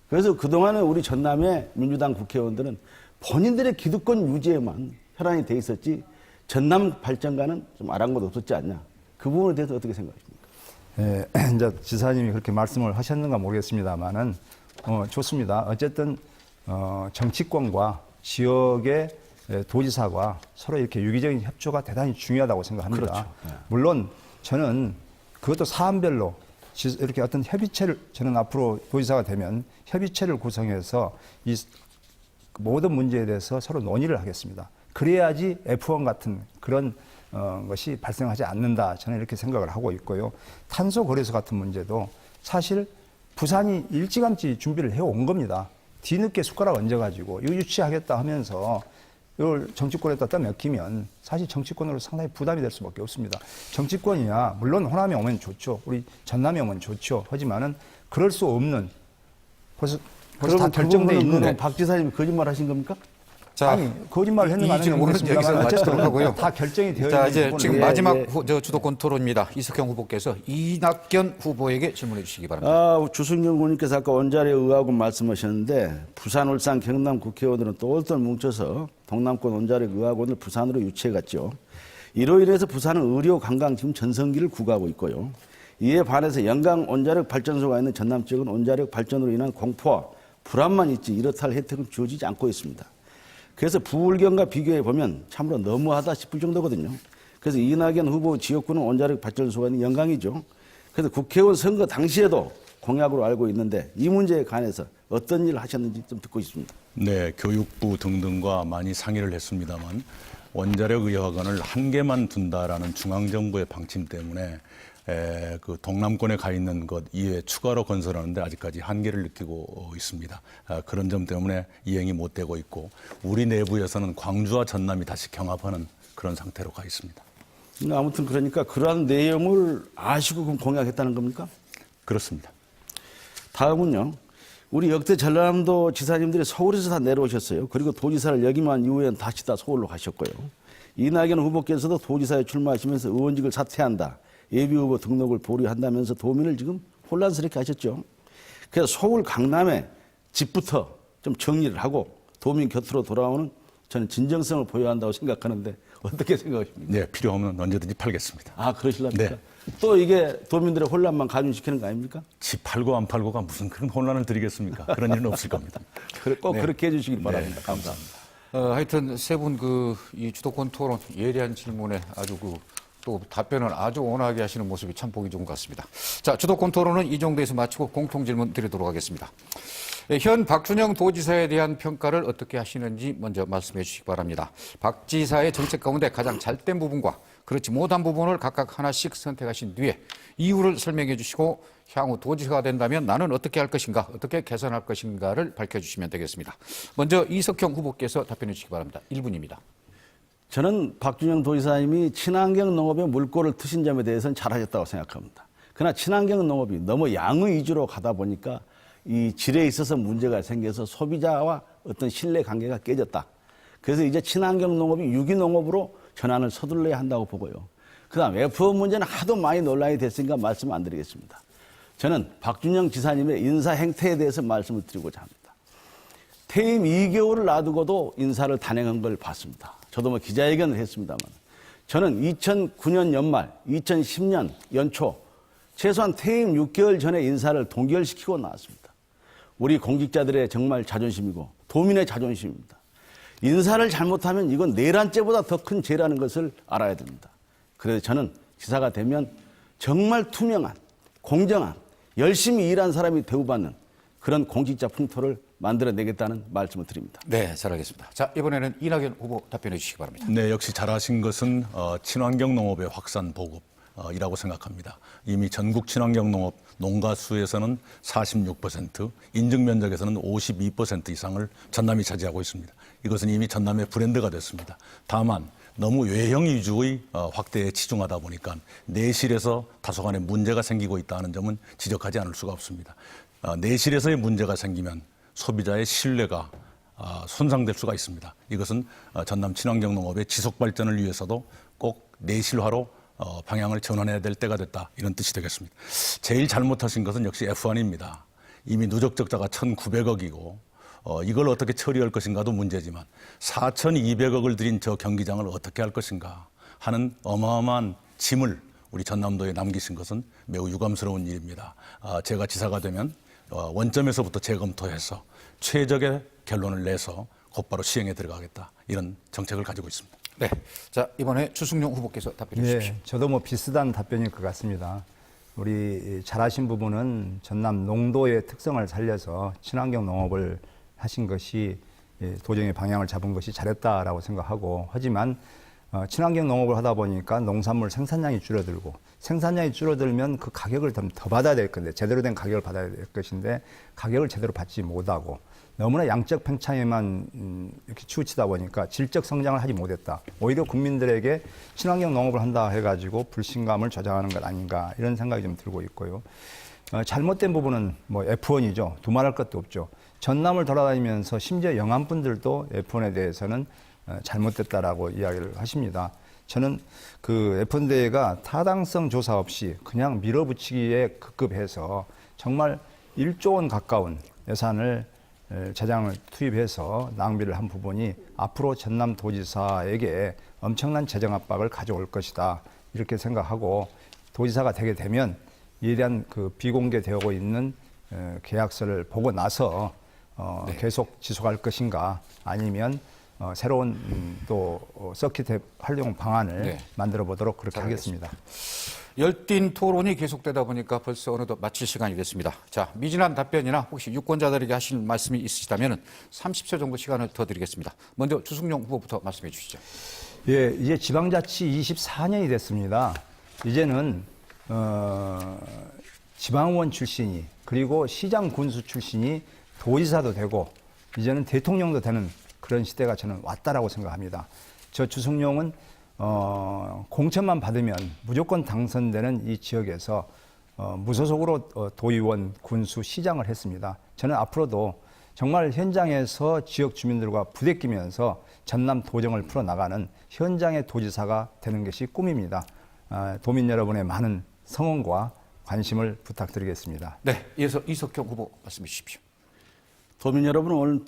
그래서 그동안에 우리 전남의 민주당 국회의원들은 본인들의 기득권 유지에만 혈안이 돼 있었지 전남 발전과는 좀 아랑곳 없었지 않냐. 그 부분에 대해서 어떻게 생각하십니까? 예, 이제 지사님이 그렇게 말씀을 하셨는가 모르겠습니다만은 좋습니다. 어쨌든 정치권과 지역의 도지사가 서로 이렇게 유기적인 협조가 대단히 중요하다고 생각합니다. 그렇죠. 네. 물론 저는 그것도 사안별로 이렇게 어떤 협의체를 저는 앞으로 도지사가 되면 협의체를 구성해서 이 모든 문제에 대해서 서로 논의를 하겠습니다. 그래야지 F1 같은 그런 것이 발생하지 않는다. 저는 이렇게 생각을 하고 있고요. 탄소 거래소 같은 문제도 사실 부산이 일찌감치 준비를 해온 겁니다. 뒤늦게 숟가락 얹어가지고 이거 유치하겠다 하면서 이걸 정치권에다 떠맡기면 사실 정치권으로 상당히 부담이 될 수밖에 없습니다. 정치권이야 물론 호남에 오면 좋죠. 우리 전남에 오면 좋죠. 하지만은 그럴 수 없는 벌써 다 결정돼 있는 박 지사님이 거짓말 하신 겁니까? 자, 아니 거짓말을 했는가 이 질문은 여기서 마치도록 하고요. 다 결정이 되어 자, 있는 이제 부분을 지금 예, 마지막 예. 주도권 토론입니다. 이석형 후보께서 이낙연 후보에게 질문해 주시기 바랍니다. 주승용 의원님께서 아까 원자력 의혹은 말씀하셨는데 부산, 울산, 경남 국회의원들은 똘똘 뭉쳐서 동남권 원자력 의혹원을 부산으로 유치해 갔죠. 이로 인해서 부산은 의료, 관광 지금 전성기를 구가하고 있고요. 이에 반해서 영광 원자력 발전소가 있는 전남 지역은 원자력 발전으로 인한 공포와 불안만 있지 이렇다 할 혜택은 주어지지 않고 있습니다. 그래서 부울경과 비교해 보면 참으로 너무하다 싶을 정도거든요. 그래서 이낙연 후보 지역구는 원자력 발전소가 있는 영광이죠. 그래서 국회의원 선거 당시에도 공약으로 알고 있는데 이 문제에 관해서 어떤 일을 하셨는지 좀 듣고 있습니다. 네, 교육부 등등과 많이 상의를 했습니다만 원자력 의학원을 한 개만 둔다라는 중앙정부의 방침 때문에 그 동남권에 가 있는 것 이외에 추가로 건설하는데 아직까지 한계를 느끼고 있습니다. 그런 점 때문에 이행이 못 되고 있고 우리 내부에서는 광주와 전남이 다시 경합하는 그런 상태로 가 있습니다. 아무튼 그러니까 그러한 내용을 아시고 그럼 공약했다는 겁니까? 그렇습니다. 다음은요. 우리 역대 전라남도 지사님들이 서울에서 다 내려오셨어요. 그리고 도지사를 역임한 이후에는 다시 다 서울로 가셨고요. 이낙연 후보께서도 도지사에 출마하시면서 의원직을 사퇴한다. 예비후보 등록을 보류한다면서 도민을 지금 혼란스럽게 하셨죠. 그래서 서울 강남에 집부터 좀 정리를 하고 도민 곁으로 돌아오는 저는 진정성을 보여야 한다고 생각하는데 어떻게 생각하십니까? 네, 필요하면 언제든지 팔겠습니다. 아, 그러실랍니까? 네. 또 이게 도민들의 혼란만 가중시키는 거 아닙니까? 집 팔고 안 팔고가 무슨 그런 혼란을 드리겠습니까? 그런 일은 없을 겁니다. 꼭 그렇게 해주시기 바랍니다. 네, 감사합니다. 하여튼 세 분 이 주도권 토론 예리한 질문에 아주 또 답변을 아주 온화하게 하시는 모습이 참 보기 좋은 것 같습니다. 자, 주도권 토론은 이 정도에서 마치고 공통 질문 드리도록 하겠습니다. 현 박준영 도지사에 대한 평가를 어떻게 하시는지 먼저 말씀해 주시기 바랍니다. 박 지사의 정책 가운데 가장 잘된 부분과 그렇지 못한 부분을 각각 하나씩 선택하신 뒤에 이유를 설명해 주시고 향후 도지사가 된다면 나는 어떻게 할 것인가, 어떻게 개선할 것인가를 밝혀주시면 되겠습니다. 먼저 이석형 후보께서 답변해 주시기 바랍니다. 1분입니다. 저는 박준영 도지사님이 친환경 농업에 물꼬를 트신 점에 대해서는 잘하셨다고 생각합니다. 그러나 친환경 농업이 너무 양의 위주로 가다 보니까 이 질에 있어서 문제가 생겨서 소비자와 어떤 신뢰 관계가 깨졌다. 그래서 이제 친환경 농업이 유기농업으로 전환을 서둘러야 한다고 보고요. 그다음 F1 문제는 하도 많이 논란이 됐으니까 말씀 안 드리겠습니다. 저는 박준영 지사님의 인사 행태에 대해서 말씀을 드리고자 합니다. 퇴임 2개월을 놔두고도 인사를 단행한 걸 봤습니다. 저도 뭐 기자회견을 했습니다만 저는 2009년 연말, 2010년 연초 최소한 퇴임 6개월 전에 인사를 동결시키고 나왔습니다. 우리 공직자들의 정말 자존심이고 도민의 자존심입니다. 인사를 잘못하면 이건 내란죄보다 더 큰 죄라는 것을 알아야 됩니다. 그래서 저는 지사가 되면 정말 투명한, 공정한, 열심히 일한 사람이 대우받는 그런 공직자 풍토를 만들어내겠다는 말씀을 드립니다. 네, 잘하겠습니다. 자, 이번에는 이낙연 후보 답변해 주시기 바랍니다. 네, 역시 잘하신 것은 친환경 농업의 확산 보급이라고 생각합니다. 이미 전국 친환경 농업 농가 수에서는 46%, 인증 면적에서는 52% 이상을 전남이 차지하고 있습니다. 이것은 이미 전남의 브랜드가 됐습니다. 다만 너무 외형 위주의 확대에 치중하다 보니까 내실에서 다소간의 문제가 생기고 있다는 점은 지적하지 않을 수가 없습니다. 내실에서의 문제가 생기면 소비자의 신뢰가 손상될 수가 있습니다. 이것은 전남 친환경 농업의 지속 발전을 위해서도 꼭 내실화로 방향을 전환해야 될 때가 됐다. 이런 뜻이 되겠습니다. 제일 잘못하신 것은 역시 F1입니다. 이미 누적 적자가 1,900억이고 이걸 어떻게 처리할 것인가도 문제지만 4,200억을 들인 저 경기장을 어떻게 할 것인가 하는 어마어마한 짐을 우리 전남도에 남기신 것은 매우 유감스러운 일입니다. 제가 지사가 되면 원점에서부터 재검토해서 최적의 결론을 내서 곧바로 시행에 들어가겠다. 이런 정책을 가지고 있습니다. 네, 자 이번에 주승용 후보께서 답변해 주십시오. 저도 뭐 비슷한 답변일 것 같습니다. 우리 잘하신 부분은 전남 농도의 특성을 살려서 친환경 농업을 하신 것이 도정의 방향을 잡은 것이 잘했다라고 생각하고, 하지만 친환경 농업을 하다 보니까 농산물 생산량이 줄어들고, 생산량이 줄어들면 그 가격을 더 받아야 될 건데, 제대로 된 가격을 받아야 될 것인데 가격을 제대로 받지 못하고 너무나 양적 팽창에만 이렇게 치우치다 보니까 질적 성장을 하지 못했다. 오히려 국민들에게 친환경 농업을 한다 해가지고 불신감을 조장하는 것 아닌가, 이런 생각이 좀 들고 있고요. 잘못된 부분은 뭐 F1이죠. 두말할 것도 없죠. 전남을 돌아다니면서 심지어 영암분들도 F1에 대해서는 잘못됐다라고 이야기를 하십니다. 저는 그 F1 대회가 타당성 조사 없이 그냥 밀어붙이기에 급급해서 정말 1조 원 가까운 예산을 재장을 투입해서 낭비를 한 부분이 앞으로 전남도지사에게 엄청난 재정 압박을 가져올 것이다, 이렇게 생각하고, 도지사가 되게 되면 이에 대한 그 비공개되고 있는 계약서를 보고 나서 계속 지속할 것인가, 아니면 새로운 또 서킷 활용 방안을 만들어 보도록 그렇게 하겠습니다. 열띤 토론이 계속되다 보니까 벌써 어느덧 마칠 시간이 됐습니다. 자, 미진한 답변이나 혹시 유권자들에게 하실 말씀이 있으시다면 30초 정도 시간을 더 드리겠습니다. 먼저 주승용 후보부터 말씀해 주시죠. 예, 이제 지방자치 24년이 됐습니다. 이제는 지방의원 출신이, 그리고 시장 군수 출신이 도지사도 되고 이제는 대통령도 되는 그런 시대가 저는 왔다라고 생각합니다. 저 주승용은 공천만 받으면 무조건 당선되는 이 지역에서 무소속으로 도의원, 군수, 시장을 했습니다. 저는 앞으로도 정말 현장에서 지역 주민들과 부대끼면서 전남 도정을 풀어나가는 현장의 도지사가 되는 것이 꿈입니다. 도민 여러분의 많은 성원과 관심을 부탁드리겠습니다. 네, 이어서 이석경 후보 말씀해 주십시오. 도민 여러분, 오늘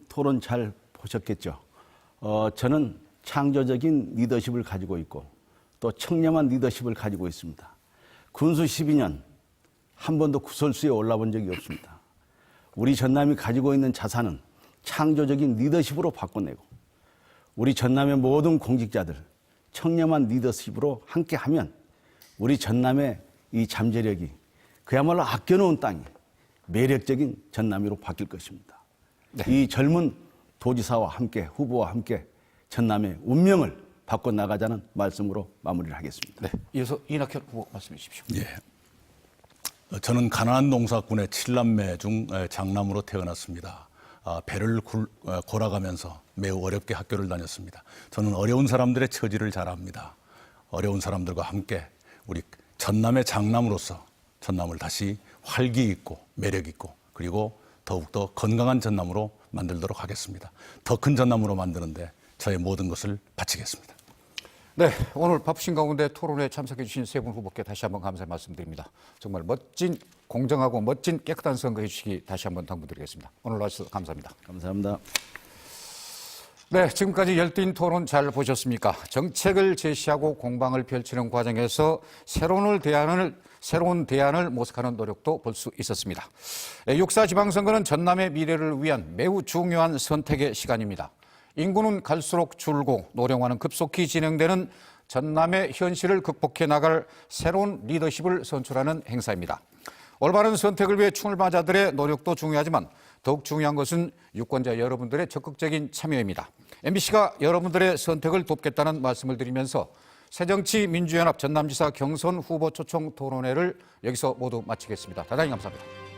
토론 잘 보셨겠죠? 저는 창조적인 리더십을 가지고 있고 또 청렴한 리더십을 가지고 있습니다. 군수 12년 한 번도 구설수에 올라본 적이 없습니다. 우리 전남이 가지고 있는 자산은 창조적인 리더십으로 바꿔내고, 우리 전남의 모든 공직자들 청렴한 리더십으로 함께하면 우리 전남의 이 잠재력이 그야말로 아껴놓은 땅이 매력적인 전남으로 바뀔 것입니다. 네. 이 젊은 도지사와 함께, 후보와 함께 전남의 운명을 바꿔나가자는 말씀으로 마무리를 하겠습니다. 네, 이어서 이낙현 후보 말씀해 주십시오. 예. 저는 가난한 농사꾼의 7남매 중 장남으로 태어났습니다. 배를 골아가면서 매우 어렵게 학교를 다녔습니다. 저는 어려운 사람들의 처지를 잘 압니다. 어려운 사람들과 함께 우리 전남의 장남으로서 전남을 다시 활기 있고 매력 있고, 그리고 더욱더 건강한 전남으로 만들도록 하겠습니다. 더 큰 전남으로 만드는데 저의 모든 것을 바치겠습니다. 네, 오늘 바쁘신 가운데 토론에 참석해 주신 세 분 후보께 다시 한번 감사의 말씀드립니다. 정말 멋진, 공정하고 멋진 깨끗한 선거해 주시기 다시 한번 당부드리겠습니다. 오늘 와주셔서 감사합니다. 감사합니다. 네, 지금까지 열띤 토론 잘 보셨습니까? 정책을 제시하고 공방을 펼치는 과정에서 새로운 대안을 모색하는 노력도 볼 수 있었습니다. 6.4 지방선거는 전남의 미래를 위한 매우 중요한 선택의 시간입니다. 인구는 갈수록 줄고 노령화는 급속히 진행되는 전남의 현실을 극복해 나갈 새로운 리더십을 선출하는 행사입니다. 올바른 선택을 위해 출마자들의 노력도 중요하지만 더욱 중요한 것은 유권자 여러분들의 적극적인 참여입니다. MBC가 여러분들의 선택을 돕겠다는 말씀을 드리면서 새정치민주연합 전남지사 경선 후보 초청 토론회를 여기서 모두 마치겠습니다. 대단히 감사합니다.